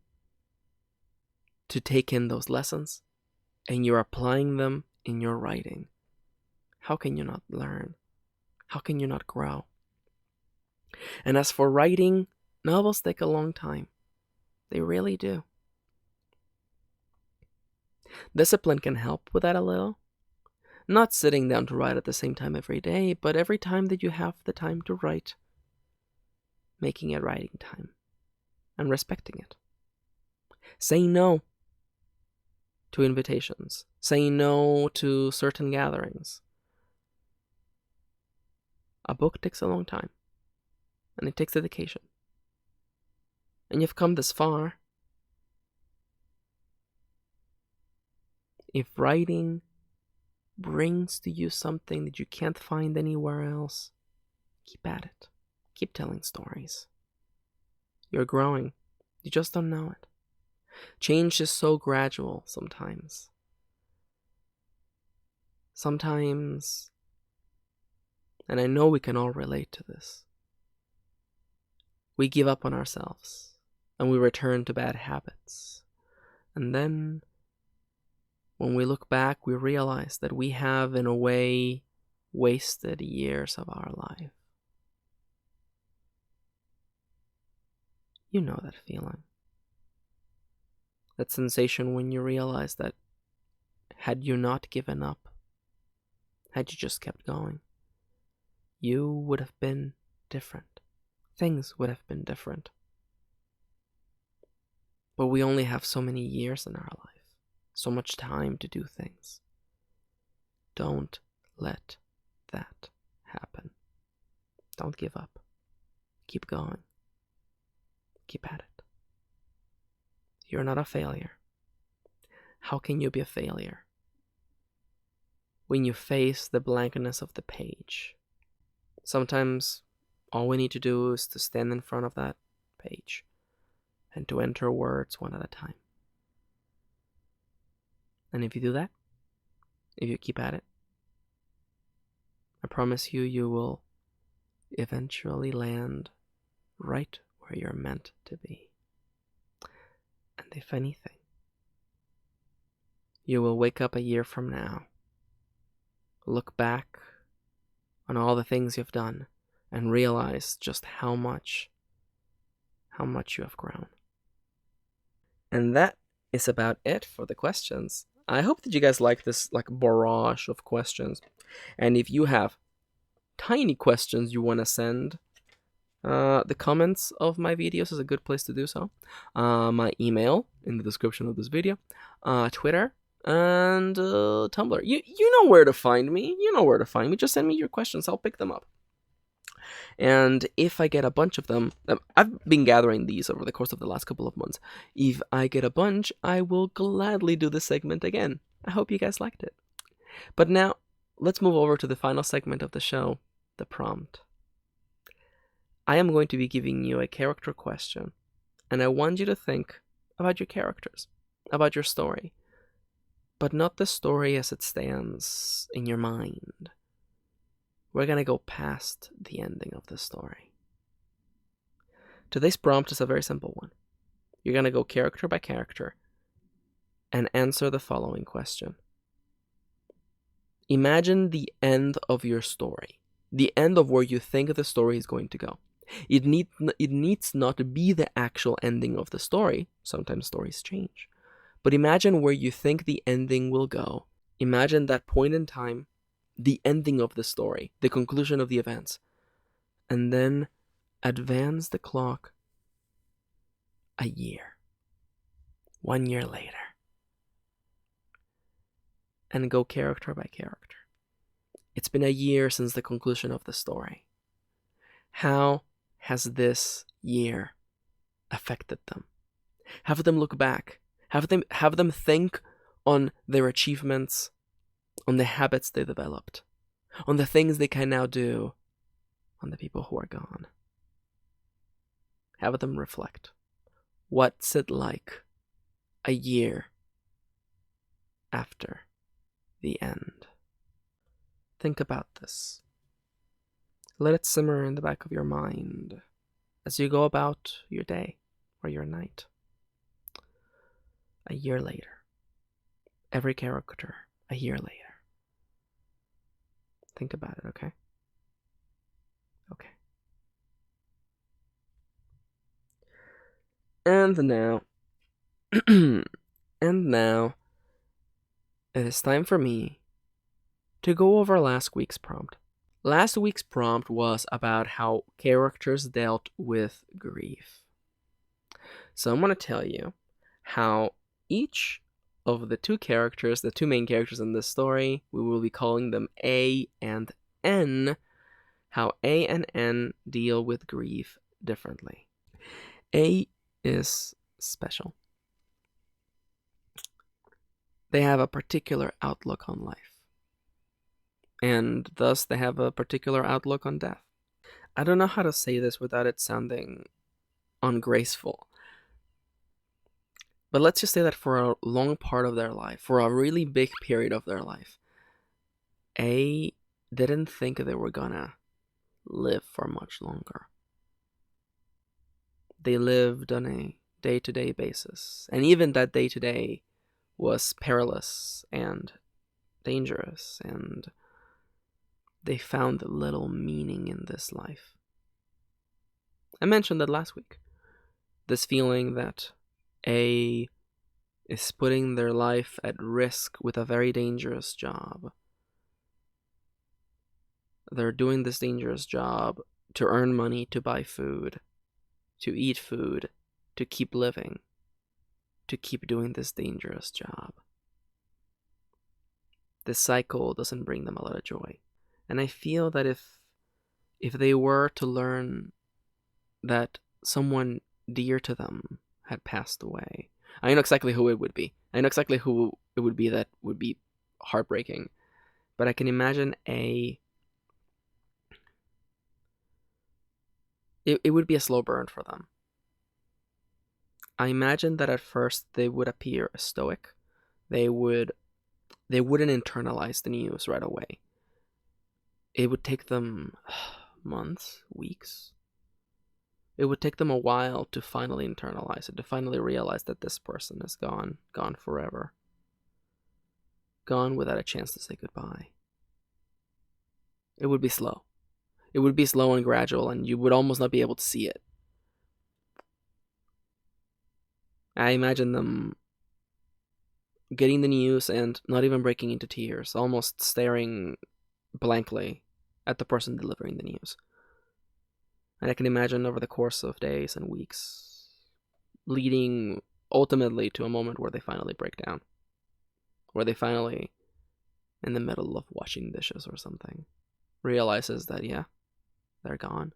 to take in those lessons, and you're applying them in your writing. How can you not learn? How can you not grow? And as for writing, novels take a long time. They really do. Discipline can help with that a little, Not sitting down to write at the same time every day, but every time that you have the time to write, making it writing time and respecting it. Saying no to invitations, saying no to certain gatherings. A book takes a long time, and it takes dedication. And you've come this far. If writing brings to you something that you can't find anywhere else, keep at it. Keep telling stories. You're growing. You just don't know it. Change is so gradual sometimes. Sometimes, and I know we can all relate to this, we give up on ourselves and we return to bad habits. And then, when we look back, we realize that we have, in a way, wasted years of our life. You know that feeling. That sensation when you realize that had you not given up, had you just kept going, you would have been different. Things would have been different. But we only have so many years in our life, so much time to do things. Don't let that happen. Don't give up. Keep going. Keep at it. You're not a failure. How can you be a failure when you face the blankness of the page? Sometimes all we need to do is to stand in front of that page and to enter words one at a time. And if you do that, if you keep at it, I promise you, you will eventually land right where you're meant to be. And if anything, you will wake up a year from now, look back on all the things you've done, and realize just how much you have grown. And that is about it for the questions. I hope that you guys like this barrage of questions. And if you have tiny questions you want to send, the comments of my videos is a good place to do so. My email in the description of this video, Twitter, and Tumblr. You know where to find me. Just send me your questions. I'll pick them up. And if I get a bunch of them, I've been gathering these over the course of the last couple of months. If I get a bunch, I will gladly do this segment again. I hope you guys liked it. But now, let's move over to the final segment of the show, the prompt. I am going to be giving you a character question, and I want you to think about your characters, about your story, but not the story as it stands in your mind. We're going to go past the ending of the story. Today's prompt is a very simple one. You're going to go character by character and answer the following question. Imagine the end of your story, the end of where you think the story is going to go. It needs not to be the actual ending of the story. Sometimes stories change. But imagine where you think the ending will go. Imagine that point in time, the ending of the story, the conclusion of the events. And then advance the clock a year. 1 year later. And go character by character. It's been a year since the conclusion of the story. How has this year affected them? Have them look back. Have them think on their achievements, on the habits they developed, on the things they can now do, on the people who are gone. Have them reflect. What's it like a year after the end? Think about this. Let it simmer in the back of your mind as you go about your day or your night. A year later. Every character, a year later. Think about it, okay? Okay. And now, it is time for me to go over last week's prompt. Last week's prompt was about how characters dealt with grief. So I'm going to tell you how each of the two characters, the two main characters in this story, we will be calling them A and N, how A and N deal with grief differently. A is special. They have a particular outlook on life, and thus they have a particular outlook on death. I don't know how to say this without it sounding ungraceful, but let's just say that for a long part of their life, for a really big period of their life, A didn't think they were gonna live for much longer. They lived on a day-to-day basis, and even that day-to-day was perilous and dangerous, and they found little meaning in this life. I mentioned that last week. This feeling that A is putting their life at risk with a very dangerous job. They're doing this dangerous job to earn money, to buy food, to eat food, to keep living, to keep doing this dangerous job. This cycle doesn't bring them a lot of joy. And I feel that if they were to learn that someone dear to them had passed away, I know exactly who it would be. I know exactly who it would be that would be heartbreaking. But I can imagine it would be a slow burn for them. I imagine that at first they would appear stoic. They wouldn't internalize the news right away. It would take them months, weeks. It would take them a while to finally internalize it, to finally realize that this person is gone forever. Gone without a chance to say goodbye. It would be slow. It would be slow and gradual, and you would almost not be able to see it. I imagine them getting the news and not even breaking into tears, almost staring blankly at the person delivering the news. And I can imagine over the course of days and weeks, leading ultimately to a moment where they finally break down. Where they finally, in the middle of washing dishes or something, realizes that, yeah, they're gone.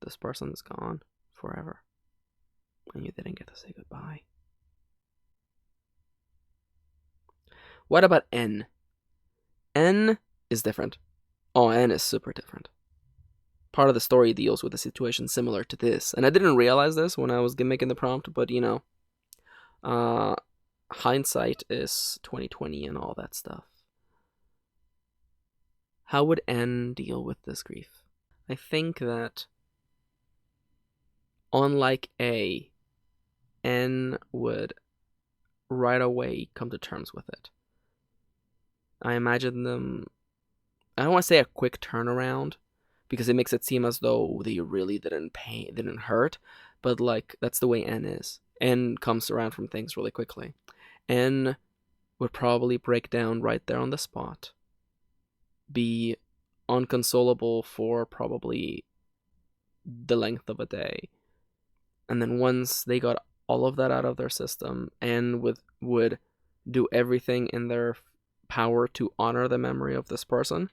This person is gone forever. And you didn't get to say goodbye. What about N? N is different. Oh, N is super different. Part of the story deals with a situation similar to this. And I didn't realize this when I was making the prompt, but hindsight is 2020 and all that stuff. How would N deal with this grief? I think that, unlike A, N would right away come to terms with it. I imagine them, I don't want to say a quick turnaround, because it makes it seem as though they really didn't hurt, but that's the way N is. N comes around from things really quickly. N would probably break down right there on the spot, be unconsolable for probably the length of a day. And then once they got all of that out of their system, N would do everything in their power to honor the memory of this person,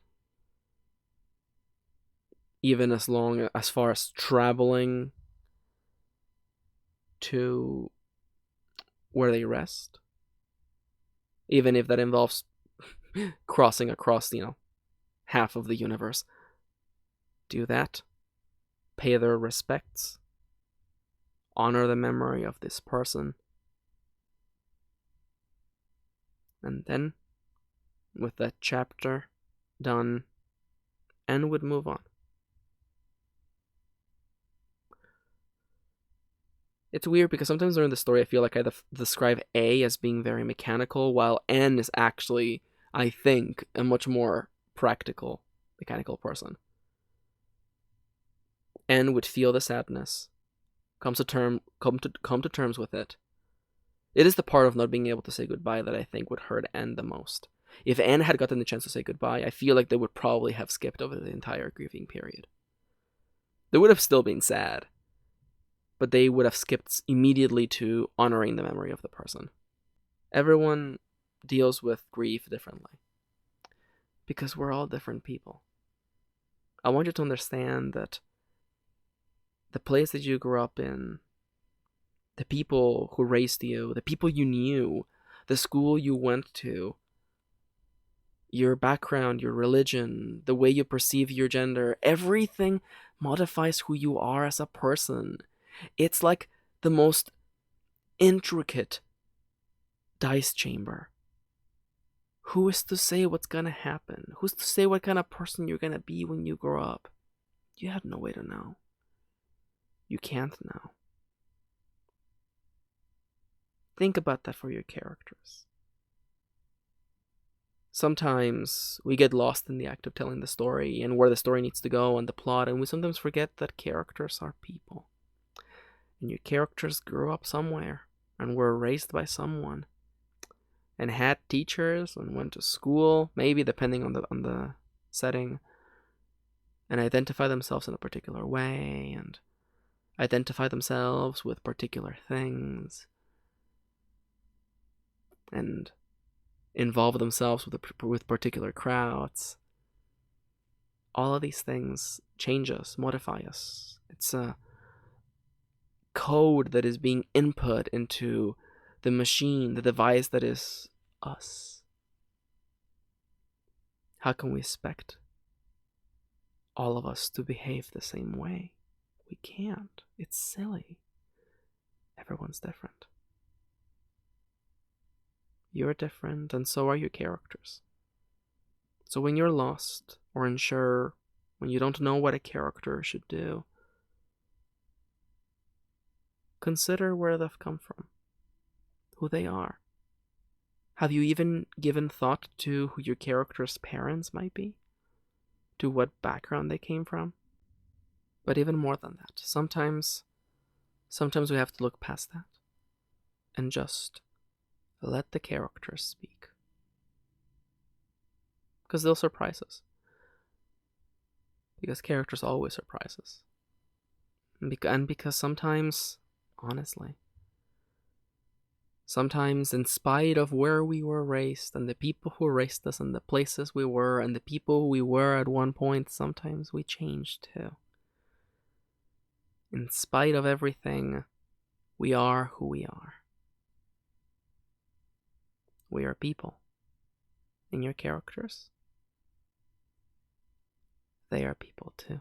even as far as traveling to where they rest, even if that involves crossing across, half of the universe. Do that, pay their respects, honor the memory of this person, and then, with that chapter done, N would move on. It's weird because sometimes during the story I feel like I describe A as being very mechanical, while N is actually, I think, a much more practical, mechanical person. N would feel the sadness, come to terms with it. It is the part of not being able to say goodbye that I think would hurt N the most. If Anne had gotten the chance to say goodbye, I feel like they would probably have skipped over the entire grieving period. They would have still been sad, but they would have skipped immediately to honoring the memory of the person. Everyone deals with grief differently, because we're all different people. I want you to understand that the place that you grew up in, the people who raised you, the people you knew, the school you went to, your background, your religion, the way you perceive your gender, everything modifies who you are as a person. It's like the most intricate dice chamber. Who is to say what's gonna happen? Who's to say what kind of person you're gonna be when you grow up? You have no way to know. You can't know. Think about that for your characters. Sometimes we get lost in the act of telling the story and where the story needs to go and the plot, and we sometimes forget that characters are people. And your characters grew up somewhere and were raised by someone and had teachers and went to school, maybe depending on the setting, and identify themselves in a particular way and identify themselves with particular things and involve themselves with particular crowds. All of these things change us, modify us. It's a code that is being input into the machine, the device that is us. How can we expect all of us to behave the same way? We can't. It's silly. Everyone's different. You're different, and so are your characters. So when you're lost or unsure, when you don't know what a character should do, consider where they've come from, who they are. Have you even given thought to who your character's parents might be? To what background they came from? But even more than that, sometimes we have to look past that and just let the characters speak. Because they'll surprise us. Because characters always surprise us. And because sometimes, honestly, sometimes in spite of where we were raised and the people who raised us and the places we were and the people we were at one point, sometimes we changed too. In spite of everything, we are who we are. We are people. And your characters, they are people too.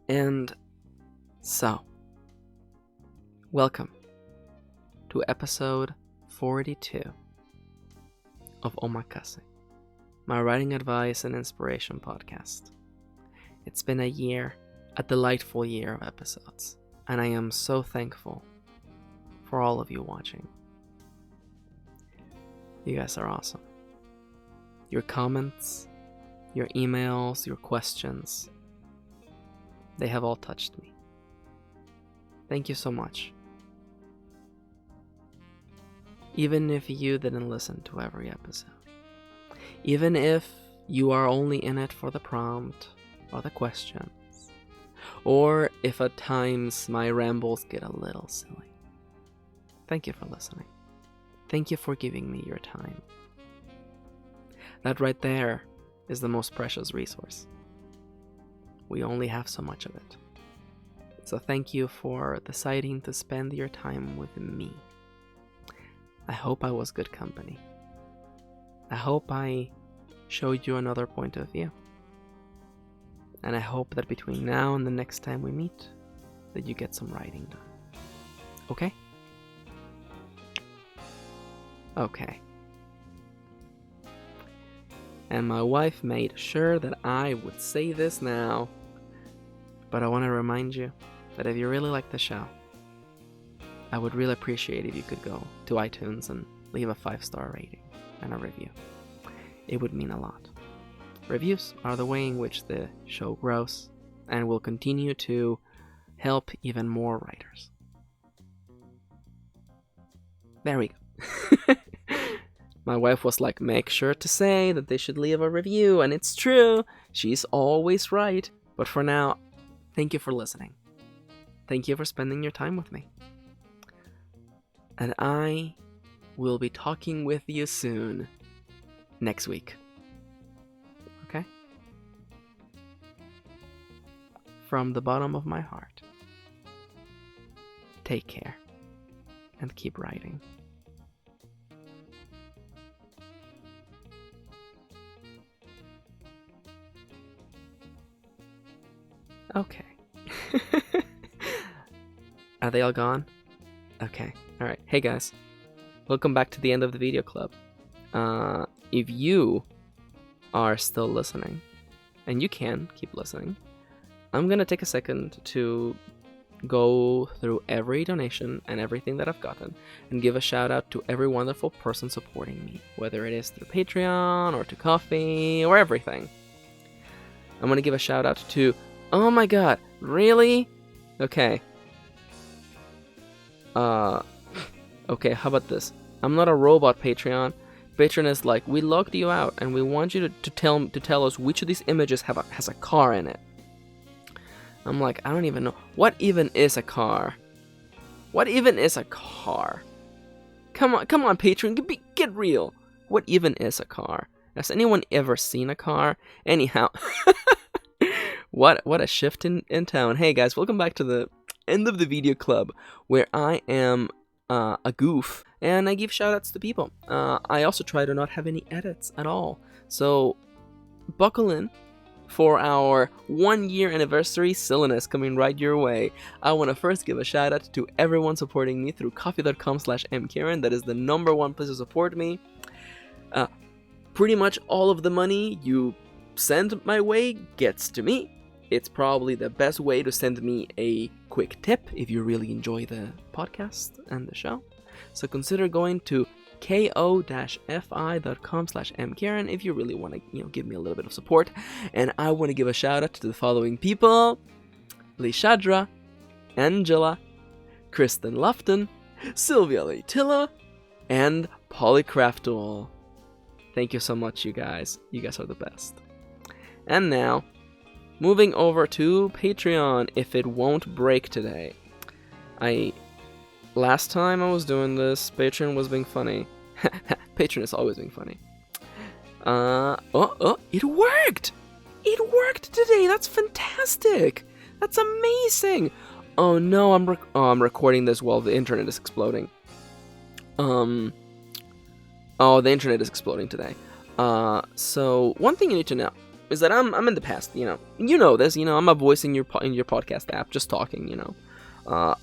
And so, welcome to episode 42 of OMAKASE, my writing advice and inspiration podcast. It's been a year, a delightful year of episodes, and I am so thankful for all of you watching. You guys are awesome. Your comments, your emails, your questions, they have all touched me. Thank you so much. Even if you didn't listen to every episode. Even if you are only in it for the prompt or the questions. Or if at times my rambles get a little silly. Thank you for listening. Thank you for giving me your time. That right there is the most precious resource. We only have so much of it. So thank you for deciding to spend your time with me. I hope I was good company. I hope I showed you another point of view. And I hope that between now and the next time we meet, that you get some writing done. Okay? Okay. And my wife made sure that I would say this now. But I want to remind you that if you really like the show, I would really appreciate if you could go to iTunes and leave a 5-star rating and a review. It would mean a lot. reviews are the way in which the show grows and will continue to help even more writers. There we go. My wife was like, make sure to say that they should leave a review, and it's true. She's always right. But for now, thank you for listening. Thank you for spending your time with me. And I will be talking with you soon next week. Okay? From the bottom of my heart, take care and keep writing. Okay. Are they all gone? Okay. Alright. Hey guys. Welcome back to the end of the video club. If you are still listening, and you can keep listening, I'm gonna take a second to go through every donation and everything that I've gotten and give a shout out to every wonderful person supporting me, whether it is through Patreon or to Coffee or everything. I'm gonna give a shout out to, oh my god, really? Okay. Okay, how about this? I'm not a robot, Patreon. Patreon is like, we logged you out and we want you to tell us which of these images has a car in it. I'm like, I don't even know. What even is a car? What even is a car? Come on, Patreon, get real. What even is a car? Has anyone ever seen a car? Anyhow, what a shift in town. Hey guys, welcome back to the end of the video club, where I am a goof and I give shoutouts to people. I also try to not have any edits at all. So buckle in for our 1-year anniversary silliness coming right your way. I want to first give a shout out to everyone supporting me through coffee.com/mkaren. That is the #1 place to support me. Pretty much all of the money you send my way gets to me. It's probably the best way to send me a quick tip if you really enjoy the podcast and the show. So consider going to ko-fi.com/mkaren if you really want to, give me a little bit of support. And I want to give a shout out to the following people: Lishadra, Angela, Kristen Lufton, Sylvia Leitilla, and Polycraftual. Thank you so much, you guys. You guys are the best. And now, moving over to Patreon, if it won't break today. Last time I was doing this, Patreon was being funny. Patreon is always being funny. It worked! It worked today! That's fantastic! That's amazing! Oh no, I'm recording this while the internet is exploding. The internet is exploding today. So one thing you need to know is that I'm in the past, you know this, I'm a voice in your podcast app, just talking,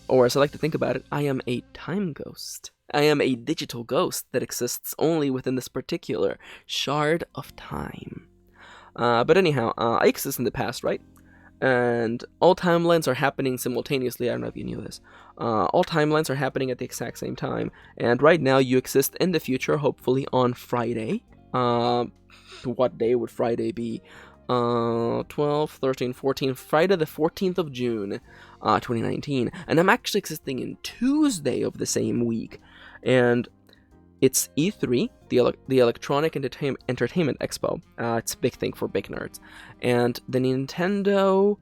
or as I like to think about it, I am a time ghost. I am a digital ghost that exists only within this particular shard of time. But anyhow, I exist in the past, right? And all timelines are happening simultaneously. I don't know if you knew this. All timelines are happening at the exact same time. And right now you exist in the future, hopefully on Friday. What day would Friday be? 12, 13, 14, Friday the 14th of June, 2019. And I'm actually existing in Tuesday of the same week. And it's E3, the Electronic Entertainment Expo. It's a big thing for big nerds. And the Nintendo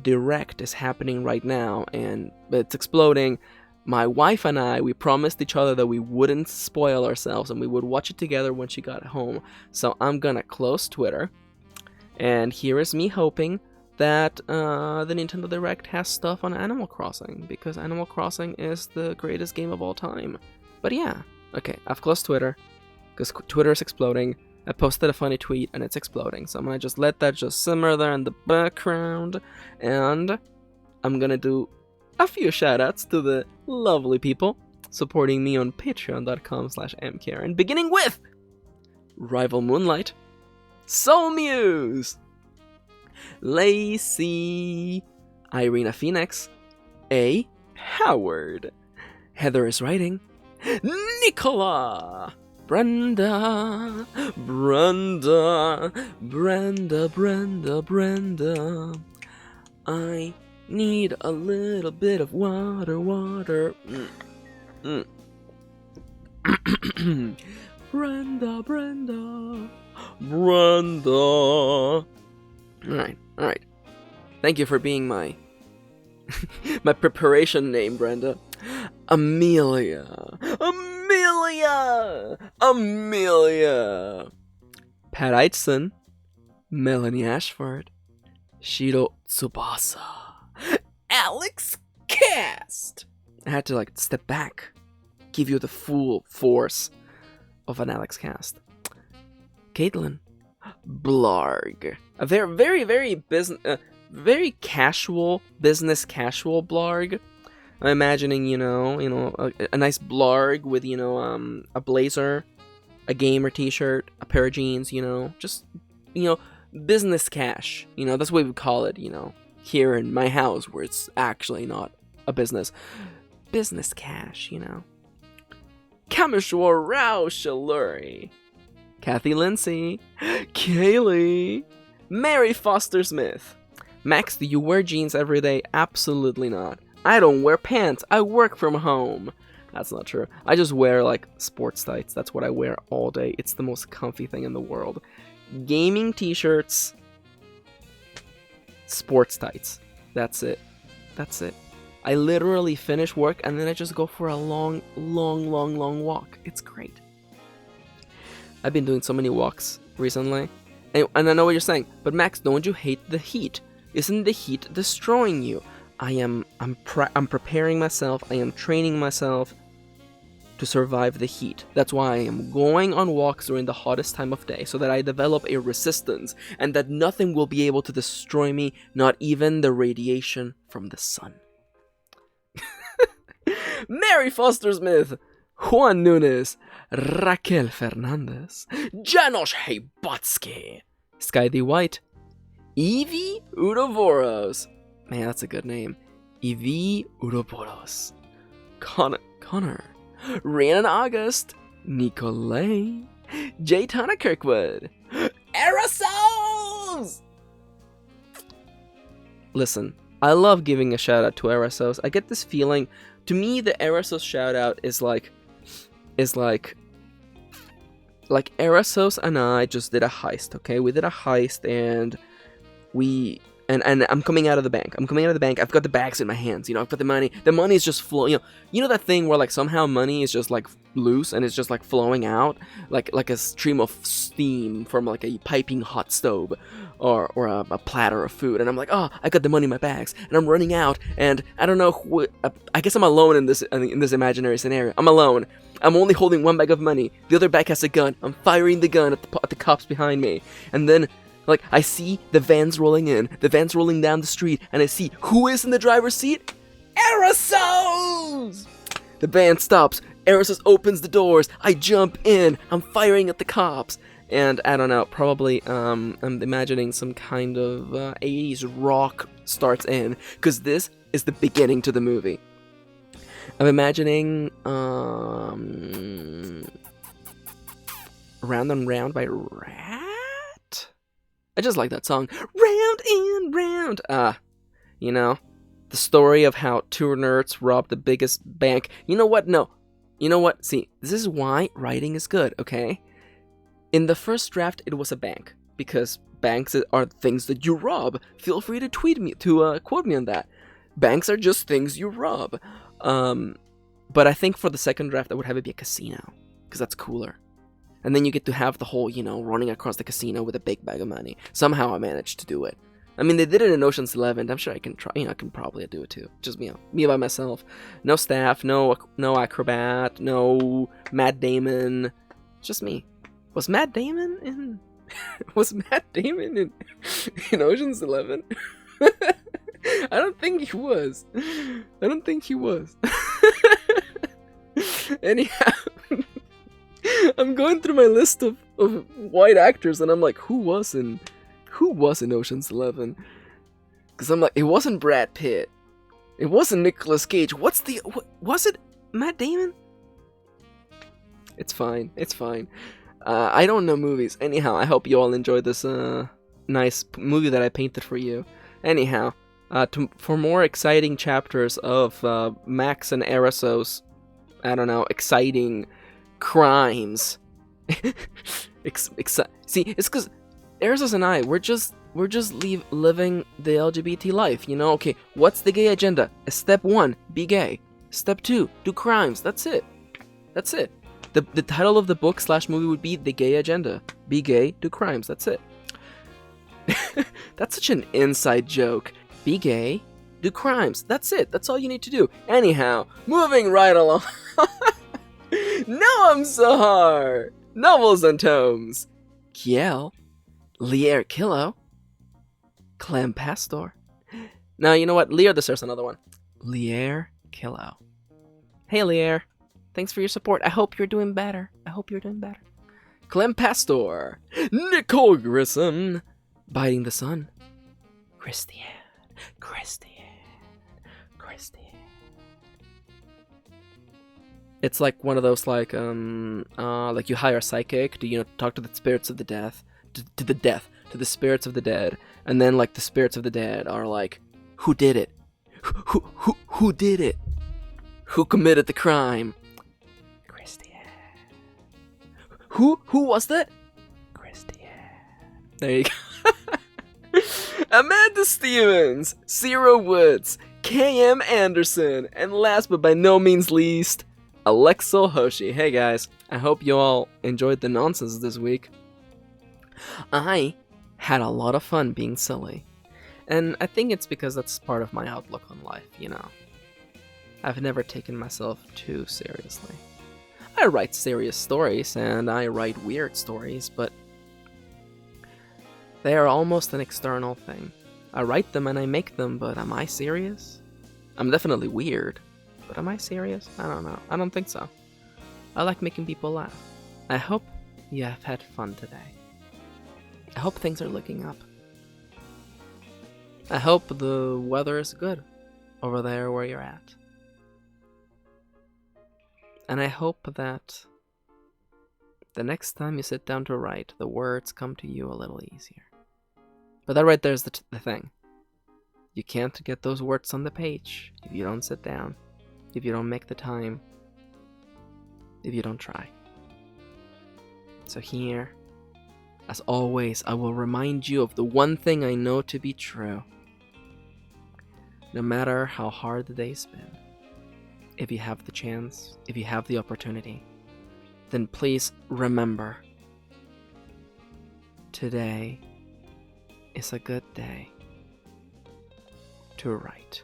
Direct is happening right now, and it's exploding. My wife and I, we promised each other that we wouldn't spoil ourselves and we would watch it together when she got home. So I'm gonna close Twitter, and here is me hoping that the Nintendo Direct has stuff on Animal Crossing, because Animal Crossing is the greatest game of all time. But yeah, okay, I've closed Twitter, because Twitter is exploding. I posted a funny tweet and it's exploding, so I'm gonna just let that just simmer there in the background, and I'm gonna do a few shoutouts to the lovely people supporting me on patreon.com/mkaren, beginning with Rival Moonlight, Soul Muse, Lacey, Irina Phoenix, A. Howard, Heather is Writing, Nicola, Brenda, Brenda, Brenda, Brenda, Brenda. I need a little bit of water, water. Brenda, Brenda, Brenda. Alright. Thank you for being my my preparation name, Brenda. Amelia. Pat Eitzen. Melanie Ashford. Shiro Tsubasa. Alex Cast. I had to step back, give you the full force of an Alex Cast. Caitlin Blarg, a very very casual business blarg. I'm imagining a nice blarg with a blazer, a gamer t-shirt, a pair of jeans, just business cash. That's what we would call it. Here in my house where it's actually not a business cash. Kamishwar Rao Shaluri, Kathy Lindsay, Kaylee, Mary Foster Smith. Max, do you wear jeans every day? Absolutely not. I don't wear pants. I work from home. That's not true. I just wear sports tights. That's what I wear all day. It's the most comfy thing in the world. Gaming t-shirts, sports tights. That's it. I literally finish work and then I just go for a long walk. It's great. I've been doing so many walks recently. And I know what you're saying, but Max, don't you hate the heat? Isn't the heat destroying you? I'm preparing myself. I am training myself to survive the heat. That's why I am going on walks during the hottest time of day, so that I develop a resistance and that nothing will be able to destroy me, not even the radiation from the sun. Mary Foster Smith, Juan Nunes, Raquel Fernandez, Janosch Heibotsky, Sky D. White, Evie Udovoros. Man, that's a good name. Evie Udovoros. Connor, Rhiannon August, Nicolay, J. Tana Kirkwood, Aerosols! Listen, I love giving a shout out to Aerosos. I get this feeling, to me, the Aerosos shout out is like Aerosos and I just did a heist, okay? We did a heist and and I'm coming out of the bank. I've got the bags in my hands, I've got the money. The money is just flowing, you know that thing where somehow money is just loose and it's just flowing out like a stream of steam from a piping hot stove or a platter of food. And I'm like, oh, I got the money in my bags and I'm running out and I don't know I guess I'm alone in this imaginary scenario. I'm alone. I'm only holding one bag of money. The other bag has a gun. I'm firing the gun at the cops behind me. And then I see the vans rolling in, the vans rolling down the street, and I see who is in the driver's seat? Aerosols! The van stops, Aerosols opens the doors, I jump in, I'm firing at the cops, and I don't know, probably, I'm imagining some kind of 80s rock starts in, because this is the beginning to the movie. I'm imagining, Round and Round by Rat? I just like that song. Round and round. The story of how two nerds robbed the biggest bank. You know what? No. You know what? See, this is why writing is good, okay? In the first draft, it was a bank. Because banks are things that you rob. Feel free to quote me on that. Banks are just things you rob. But I think for the second draft, I would have it be a casino. Because that's cooler. And then you get to have the whole, running across the casino with a big bag of money. Somehow I managed to do it. I mean, they did it in Ocean's 11. I'm sure I can try. I can probably do it too. Just me by myself. No staff, no acrobat, no Matt Damon. Just me. Was Matt Damon in Ocean's 11? I don't think he was. Anyhow. I'm going through my list of white actors, and I'm like, who was in Ocean's 11? Because I'm like, it wasn't Brad Pitt, it wasn't Nicolas Cage. Was it Matt Damon? It's fine. It's fine. I don't know movies. Anyhow, I hope you all enjoyed this nice movie that I painted for you. Anyhow, for more exciting chapters of Max and Erasos, I don't know, exciting crimes. See, it's because Erasos and I, we're just living the LGBT life, you know? Okay, what's the gay agenda? Step 1, be gay. Step 2, do crimes. That's it. That's it. The title of the book / movie would be The Gay Agenda. Be gay, do crimes. That's it. That's such an inside joke. Be gay, do crimes. That's it. That's all you need to do. Anyhow, moving right along. Noam Sahar. Novels and tomes. Kiel. Lier Kilo. Clem Pastor. Now, you know what? Lier deserves another one. Lier Kilo. Hey, Lier. Thanks for your support. I hope you're doing better. Clem Pastor. Nicole Grissom. Biting the Sun. Christiane. It's like one of those like you hire a psychic to talk to the spirits of the death, to the spirits of the dead, and then like the spirits of the dead are like, who did it? Who did it? Who committed the crime? Christiane. Who was that? Christiane. There you go. Amanda Stevens, Zero Woods, K.M. Anderson, and last but by no means least, Alexo Hoshi. Hey guys, I hope you all enjoyed the nonsense this week. I had a lot of fun being silly, and I think it's because that's part of my outlook on life, you know. I've never taken myself too seriously. I write serious stories, and I write weird stories, but they are almost an external thing. I write them and I make them, but am I serious? I'm definitely weird, but am I serious? I don't know. I don't think so. I like making people laugh. I hope you have had fun today. I hope things are looking up. I hope the weather is good over there where you're at. And I hope that the next time you sit down to write, the words come to you a little easier. But that right there is the thing. You can't get those words on the page if you don't sit down, if you don't make the time, if you don't try. So here, as always, I will remind you of the one thing I know to be true. No matter how hard the day's been, if you have the chance, if you have the opportunity, then please remember, today is a good day to write.